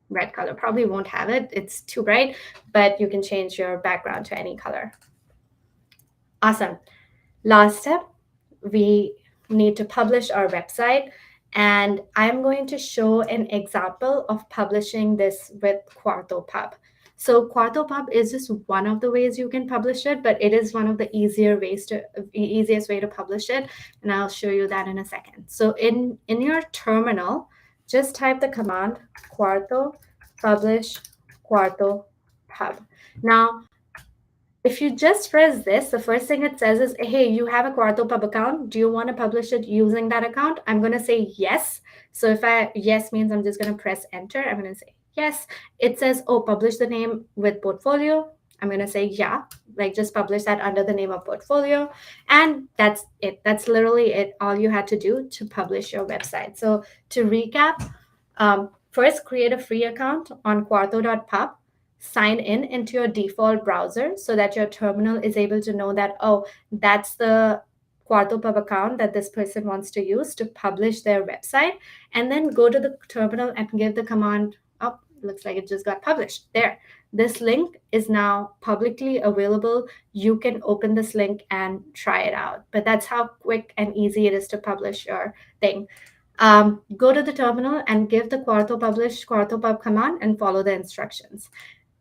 red color. Probably won't have it. It's too bright, but you can change your background to any color. Awesome. Last step, we need to publish our website. And I'm going to show an example of publishing this with Quarto Pub. So Quarto Pub is just one of the ways you can publish it, but it is one of the easiest way to publish it. And I'll show you that in a second. So in your terminal, just type the command Quarto publish Quarto Pub. Now, if you just press this, the first thing it says is, hey, you have a Quarto Pub account. Do you want to publish it using that account? I'm going to say yes. So if yes means I'm just going to press enter. I'm going to say yes. It says, oh, publish the name with portfolio. I'm going to say yeah, like just publish that under the name of portfolio. And that's it. That's literally it. All you had to do to publish your website. So to recap, first create a free account on quarto.pub. Sign in into your default browser so that your terminal is able to know that, oh, that's the Quarto Pub account that this person wants to use to publish their website. And then go to the terminal and give the command, oh, looks like it just got published. There. This link is now publicly available. You can open this link and try it out. But that's how quick and easy it is to publish your thing. Go to the terminal and give the Quarto publish Quarto Pub command and follow the instructions.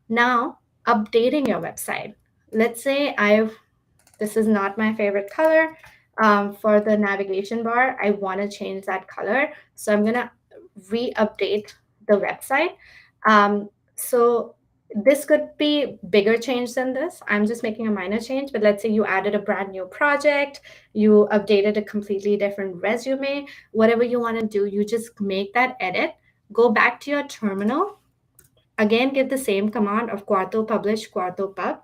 Now, updating your website. Let's say this is not my favorite color. For the navigation bar, I want to change that color. So I'm going to re-update the website. So this could be bigger change than this. I'm just making a minor change, but let's say you added a brand new project, you updated a completely different resume, whatever you want to do, you just make that edit, go back to your terminal. Again, give the same command of Quarto publish Quarto Pub.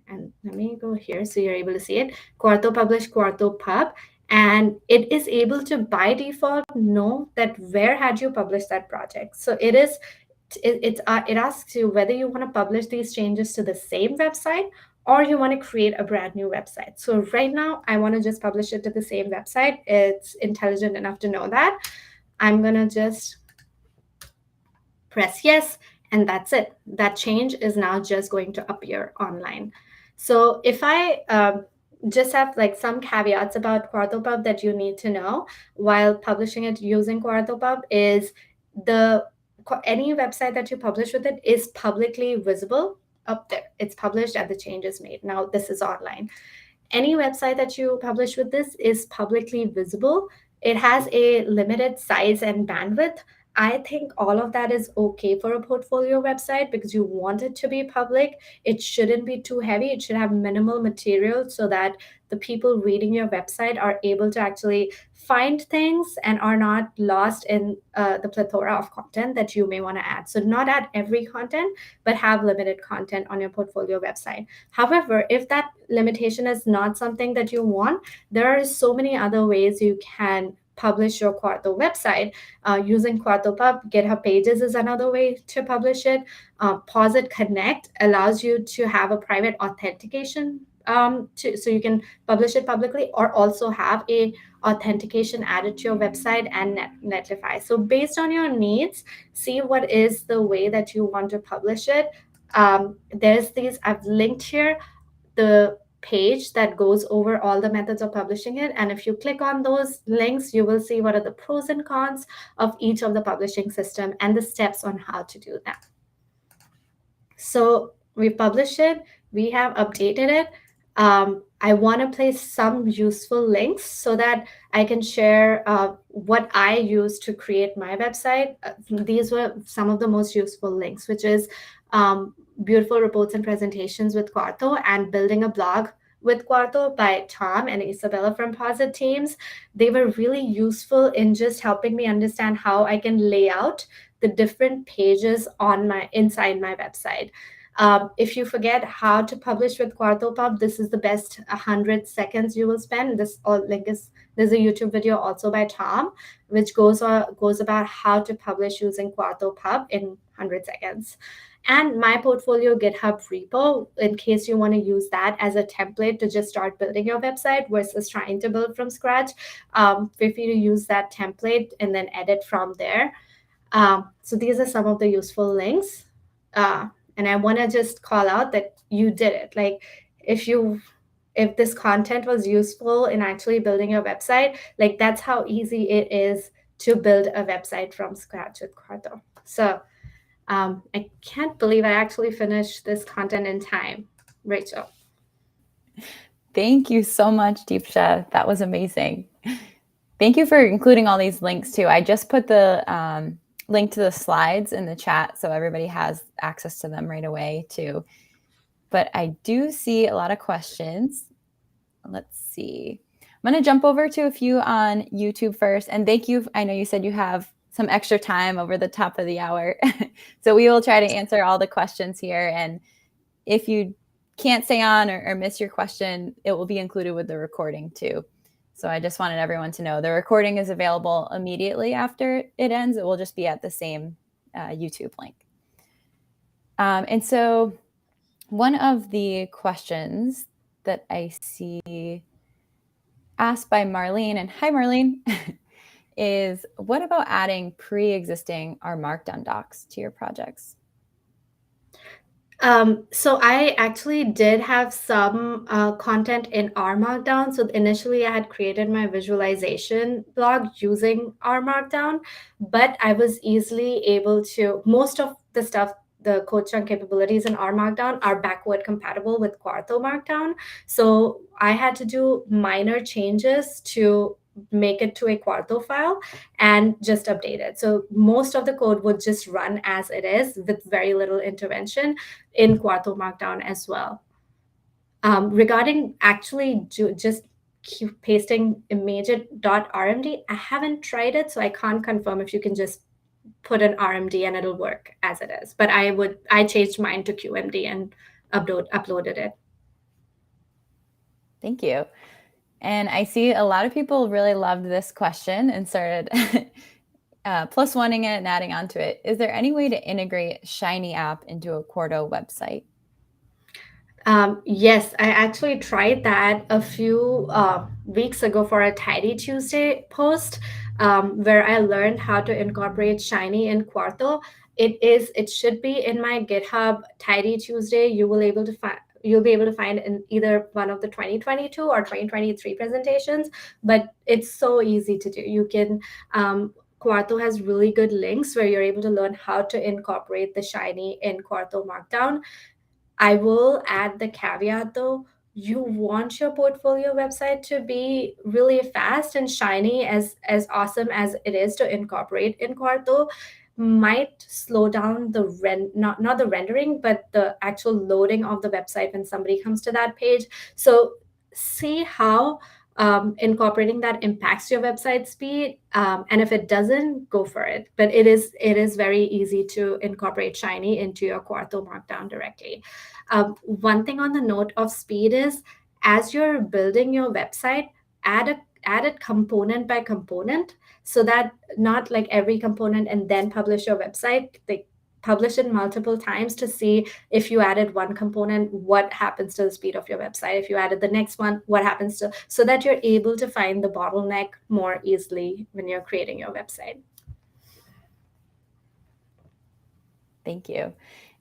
And let me go here so you're able to see it. Quarto publish Quarto Pub. And it is able to, by default, know that where had you published that project. So it asks you whether you want to publish these changes to the same website or you want to create a brand new website. So right now, I want to just publish it to the same website. It's intelligent enough to know that. I'm going to just press yes. And that's it. That change is now just going to appear online. So if I just have like some caveats about Quarto Pub that you need to know while publishing it using Quarto Pub is any website that you publish with it is publicly visible up there. It's published and the change is made. Now this is online. Any website that you publish with this is publicly visible. It has a limited size and bandwidth. I think all of that is okay for a portfolio website because you want it to be public. It shouldn't be too heavy. It should have minimal material so that the people reading your website are able to actually find things and are not lost in the plethora of content that you may want to add. So not add every content, but have limited content on your portfolio website. However, if that limitation is not something that you want, there are so many other ways you can publish your Quarto website using Quarto Pub. GitHub Pages is another way to publish it. pos.it Connect allows you to have a private authentication so you can publish it publicly or also have a authentication added to your website and Netlify. So based on your needs, see what is the way that you want to publish it. There's these, I've linked here, the page that goes over all the methods of publishing it. And if you click on those links, you will see what are the pros and cons of each of the publishing system and the steps on how to do that. So we published it, we have updated it. I want to place some useful links so that I can share what I use to create my website. These were some of the most useful links, which is Beautiful Reports and Presentations with Quarto and Building a Blog with Quarto by Tom and Isabella from pos.it teams. They were really useful in just helping me understand how I can lay out the different pages on inside my website. If you forget how to publish with Quarto Pub, this is the best 100 seconds you will spend. This all link is there's a YouTube video also by Tom, which goes about how to publish using Quarto Pub in 100 seconds. And my portfolio GitHub repo, in case you want to use that as a template to just start building your website versus trying to build from scratch. Feel free to use that template and then edit from there. So these are some of the useful links. And I want to just call out that you did it. Like if this content was useful in actually building your website, like that's how easy it is to build a website from scratch with Quarto. So I can't believe I actually finished this content in time, Rachel. Thank you so much, Deepsha. That was amazing. Thank you for including all these links too. I just put the link to the slides in the chat so everybody has access to them right away too. But I do see a lot of questions. Let's see. I'm going to jump over to a few on YouTube first. And thank you. I know you said you have some extra time over the top of the hour. So we will try to answer all the questions here. And if you can't stay on or miss your question, it will be included with the recording too. So I just wanted everyone to know the recording is available immediately after it ends. It will just be at the same YouTube link. And so one of the questions that I see asked by Marlene, and hi Marlene, is what about adding pre-existing R Markdown docs to your projects? So I actually did have some content in R Markdown. So initially I had created my visualization blog using R Markdown, but I was easily able to, most of the stuff, the code chunk capabilities in R Markdown are backward compatible with Quarto Markdown. So I had to do minor changes to make it to a Quarto file and just update it. So most of the code would just run as it is with very little intervention in Quarto Markdown as well. Regarding actually just keep pasting image.rmd, I haven't tried it, so I can't confirm if you can just put an RMD and it'll work as it is. But I changed mine to QMD and uploaded it. Thank you. And I see a lot of people really loved this question and started plus oneing it and adding on to it. Is there any way to integrate Shiny app into a Quarto website? Yes, I actually tried that a few weeks ago for a Tidy Tuesday post where I learned how to incorporate Shiny in Quarto. It should be in my GitHub Tidy Tuesday. You'll be able to find in either one of the 2022 or 2023 presentations, but it's so easy to do. You can Quarto has really good links where you're able to learn how to incorporate the Shiny in Quarto Markdown. I will add the caveat though, you want your portfolio website to be really fast and shiny, as awesome as it is to incorporate in Quarto, might slow down the not the rendering, but the actual loading of the website when somebody comes to that page. So see how incorporating that impacts your website speed, and if it doesn't, go for it. But it is very easy to incorporate Shiny into your Quarto Markdown directly. One thing on the note of speed is, as you're building your website, add it component by component, so that not like every component and then publish your website. Like publish it multiple times to see if you added one component, what happens to the speed of your website. If you added the next one, what happens to, so that you're able to find the bottleneck more easily when you're creating your website. Thank you.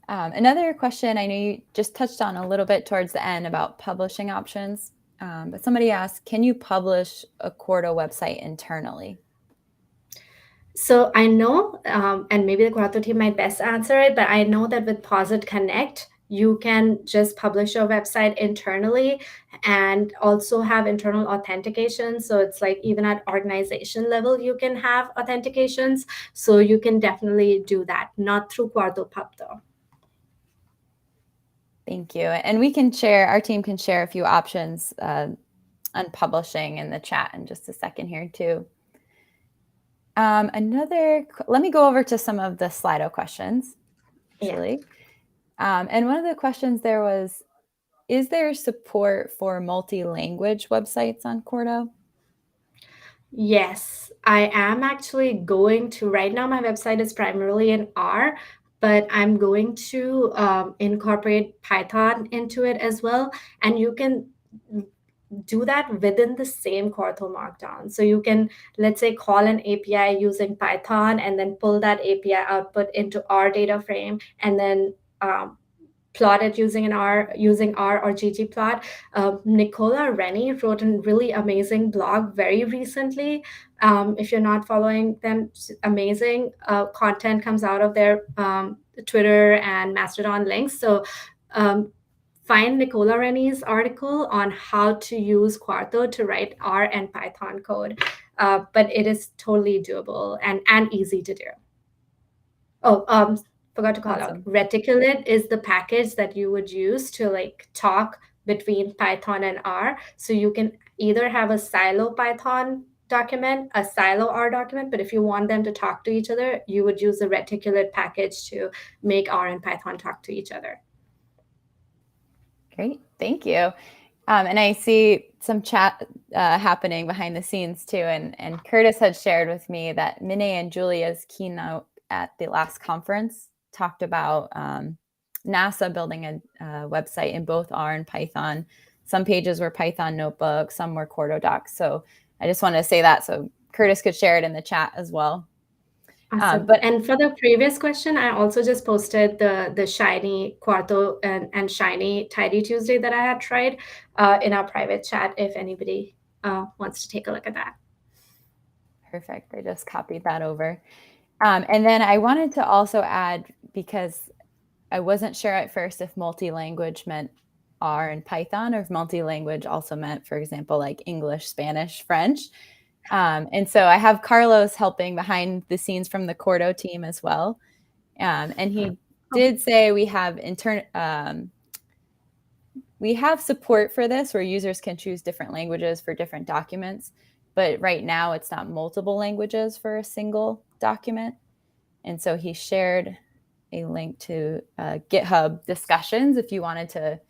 Another question I know you just touched on a little bit towards the end about publishing options, but somebody asked, can you publish a Quarto website internally? So I know, and maybe the Quarto team might best answer it, but I know that with pos.it Connect, you can just publish your website internally and also have internal authentication. So it's like even at organization level, you can have authentications. So you can definitely do that, not through Quarto Pub though. Thank you. And we can share, our team can share a few options on publishing in the chat in just a second here too. Let me go over to some of the Slido questions, actually. Yeah. And one of the questions there was, is there support for multi-language websites on Quarto? Yes, I am actually going to, right now my website is primarily in R, but I'm going to incorporate Python into it as well. And you can do that within the same Quarto Markdown. So you can, let's say, call an API using Python and then pull that API output into our data frame and then plot it using R or ggplot. Nicola Rennie wrote a really amazing blog very recently. If you're not following them, amazing content comes out of their Twitter and Mastodon links. So find Nicola Rennie's article on how to use Quarto to write R and Python code. But it is totally doable and easy to do. Oh, forgot to call out. Awesome. Reticulate is the package that you would use to like talk between Python and R. So you can either have a silo Python document, a silo R document, but if you want them to talk to each other, you would use the reticulate package to make R and Python talk to each other. Great, thank you. And I see some chat happening behind the scenes too. And Curtis had shared with me that Minnie and Julia's keynote at the last conference talked about NASA building a website in both R and Python. Some pages were Python notebooks, some were Quarto docs. So I just wanted to say that so Curtis could share it in the chat as well. Awesome. And for the previous question, I also just posted the Shiny Quarto and Shiny Tidy Tuesday that I had tried in our private chat if anybody wants to take a look at that. Perfect. I just copied that over. And then I wanted to also add, because I wasn't sure at first if multi-language meant R and Python, or if multi-language also meant, for example, like English, Spanish, French. And so I have Carlos helping behind the scenes from the Quarto team as well. And he did say we have support for this where users can choose different languages for different documents. But right now it's not multiple languages for a single document. And so he shared a link to GitHub discussions if you wanted to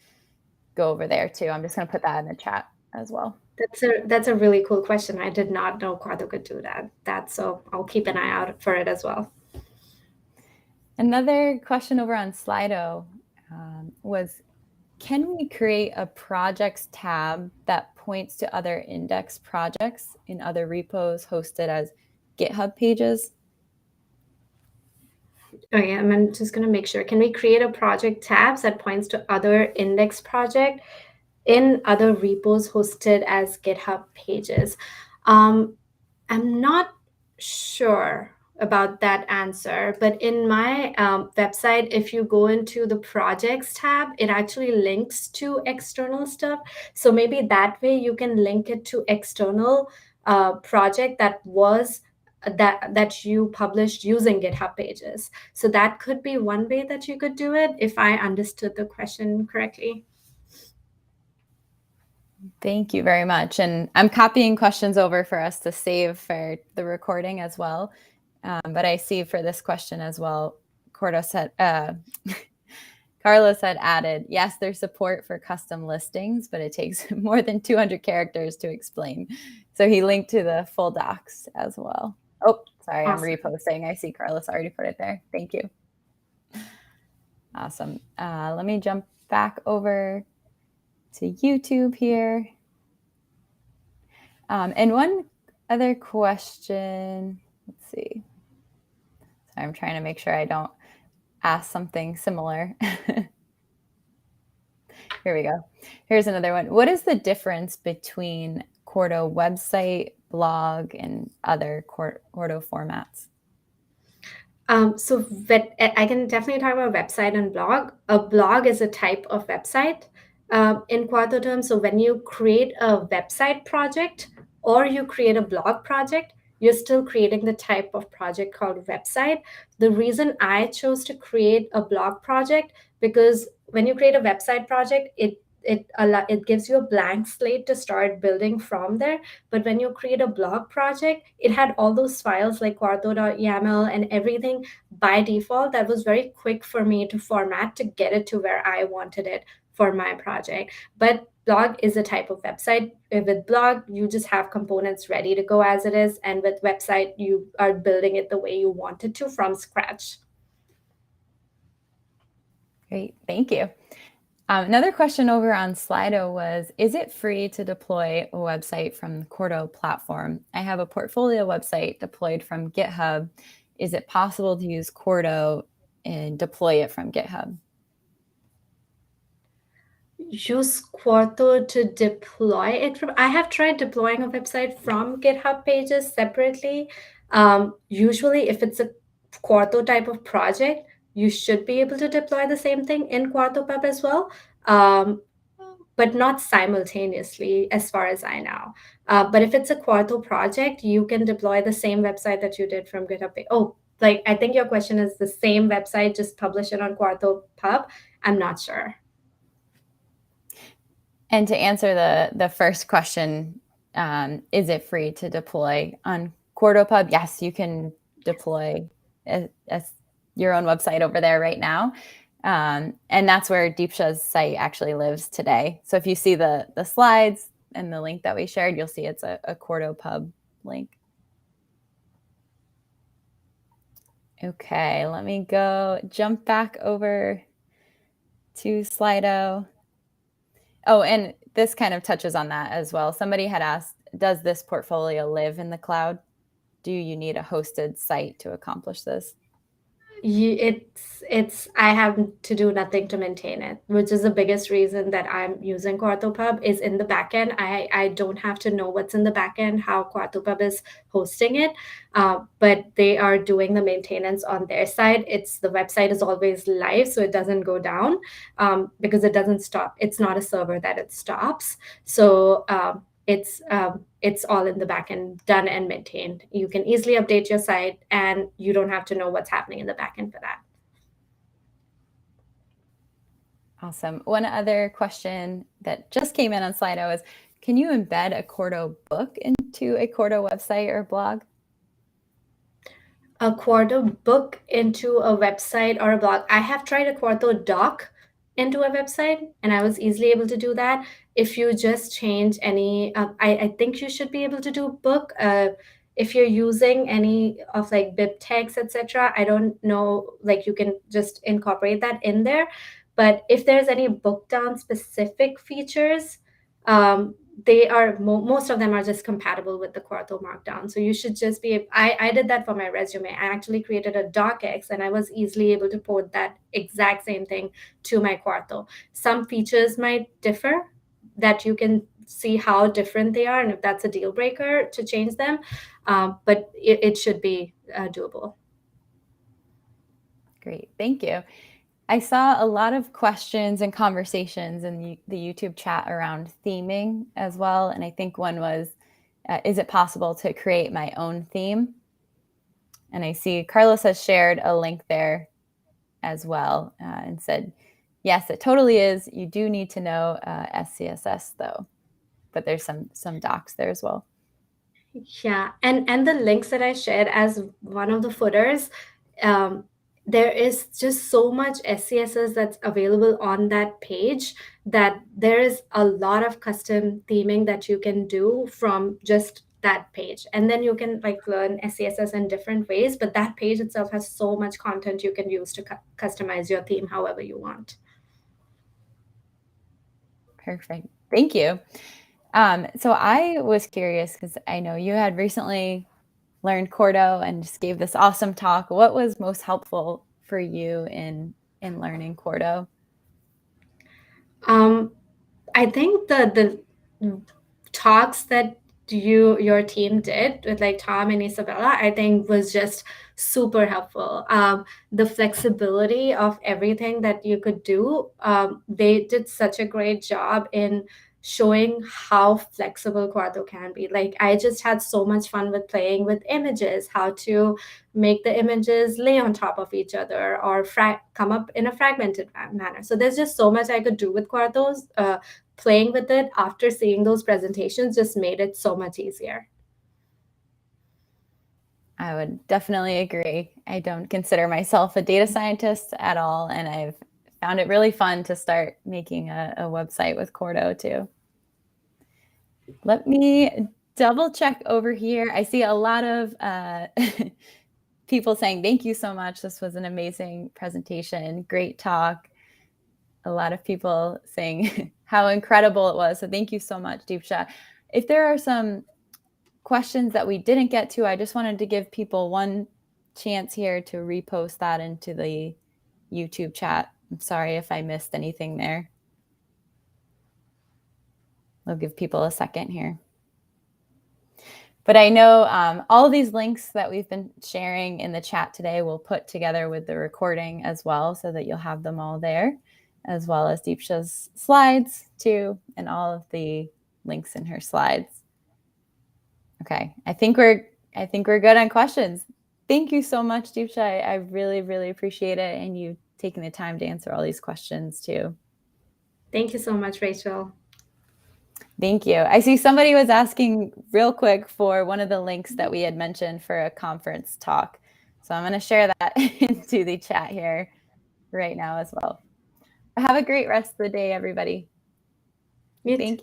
go over there too. I'm just going to put that in the chat as well. That's a really cool question. I did not know Quarto could do that. So I'll keep an eye out for it as well. Another question over on Slido was, can we create a projects tab that points to other index projects in other repos hosted as GitHub pages? Okay, I'm just going to make sure. Can we create a project tabs that points to other index project in other repos hosted as GitHub pages? I'm not sure about that answer, but in my website, if you go into the projects tab, it actually links to external stuff. So maybe that way you can link it to external project that you published using GitHub pages. So that could be one way that you could do it, if I understood the question correctly. Thank you very much. And I'm copying questions over for us to save for the recording as well. But I see for this question as well, Carlos had added, yes, there's support for custom listings, but it takes more than 200 characters to explain. So he linked to the full docs as well. Oh, sorry, Awesome. I'm reposting. I see Carlos already put it there. Thank you. Awesome. Let me jump back over to YouTube here. And one other question, let's see. So I'm trying to make sure I don't ask something similar. Here we go. Here's another one. What is the difference between Quarto website, blog, and other Quarto formats? I can definitely talk about website and blog. A blog is a type of website in Quarto terms. So when you create a website project or you create a blog project, you're still creating the type of project called website. The reason I chose to create a blog project, because when you create a website project, it gives you a blank slate to start building from there. But when you create a blog project, it had all those files like quarto.yaml and everything by default. That was very quick for me to format to get it to where I wanted it for my project. But blog is a type of website. With blog, you just have components ready to go as it is. And with website, you are building it the way you want it to from scratch. Great, thank you. Another question over on Slido was, is it free to deploy a website from the Quarto platform? I have a portfolio website deployed from GitHub. Is it possible to use Quarto and deploy it from GitHub? Use Quarto to deploy it from. I have tried deploying a website from GitHub pages separately. Usually, if it's a Quarto type of project, you should be able to deploy the same thing in Quarto Pub as well, but not simultaneously, as far as I know. But if it's a Quarto project, you can deploy the same website that you did from GitHub. Oh, like I think your question is the same website, just publish it on Quarto Pub. I'm not sure. And to answer the first question, is it free to deploy on QuartoPub? Yes, you can deploy your own website over there right now. And that's where Deepsha's site actually lives today. So if you see the slides and the link that we shared, you'll see it's a QuartoPub link. Okay, let me jump back over to Slido. Oh, and this kind of touches on that as well. Somebody had asked, does this portfolio live in the cloud? Do you need a hosted site to accomplish this? I have to do nothing to maintain it, which is the biggest reason that I'm using QuartoPub is in the backend. I don't have to know what's in the backend, how QuartoPub is hosting it, but they are doing the maintenance on their side. The website is always live, so it doesn't go down because it doesn't stop. It's not a server that it stops. So it's all in the backend, done and maintained. You can easily update your site, and you don't have to know what's happening in the backend for that. Awesome. One other question that just came in on Slido is, can you embed a Quarto book into a Quarto website or blog? A Quarto book into a website or a blog. I have tried a Quarto doc into a website, and I was easily able to do that. If you just change any, I think you should be able to do book. If you're using any of like BibTeX, etc., I don't know, like you can just incorporate that in there. But if there's any book down specific features, they are most of them are just compatible with the Quarto Markdown. So you should just be. I did that for my resume. I actually created a docx, and I was easily able to port that exact same thing to my Quarto. Some features might differ, that you can see how different they are, and if that's a deal breaker to change them. But it should be doable. Great, thank you. I saw a lot of questions and conversations in the YouTube chat around theming as well. And I think one was, is it possible to create my own theme? And I see Carlos has shared a link there as well and said, yes, it totally is. You do need to know SCSS though, but there's some docs there as well. Yeah, and the links that I shared as one of the footers, there is just so much SCSS that's available on that page that there is a lot of custom theming that you can do from just that page. And then you can like learn SCSS in different ways, but that page itself has so much content you can use to customize your theme however you want. Perfect. Thank you. So I was curious because I know you had recently learned Quarto and just gave this awesome talk. What was most helpful for you in learning Quarto? I think the talks that your team did with like Tom and Isabella, I think was just super helpful. The flexibility of everything that you could do, they did such a great job in showing how flexible Quarto can be. Like I just had so much fun with playing with images, how to make the images lay on top of each other or come up in a fragmented manner. So there's just so much I could do with Quartos. Playing with it after seeing those presentations just made it so much easier. I would definitely agree. I don't consider myself a data scientist at all, and I've found it really fun to start making a website with Quarto too. Let me double check over here. I see a lot of people saying, thank you so much. This was an amazing presentation. Great talk. A lot of people saying how incredible it was. So thank you so much, Deepsha. If there are some questions that we didn't get to, I just wanted to give people one chance here to repost that into the YouTube chat. I'm sorry if I missed anything there. I'll give people a second here. But I know all these links that we've been sharing in the chat today we'll put together with the recording as well, so that you'll have them all there, as well as Deepsha's slides too, and all of the links in her slides. Okay, I think we're good on questions. Thank you so much, Deepsha. I really, really appreciate it, and you taking the time to answer all these questions too. Thank you so much, Rachel. Thank you. I see somebody was asking real quick for one of the links that we had mentioned for a conference talk. So I'm going to share that into the chat here right now as well. Have a great rest of the day, everybody. You Thank you.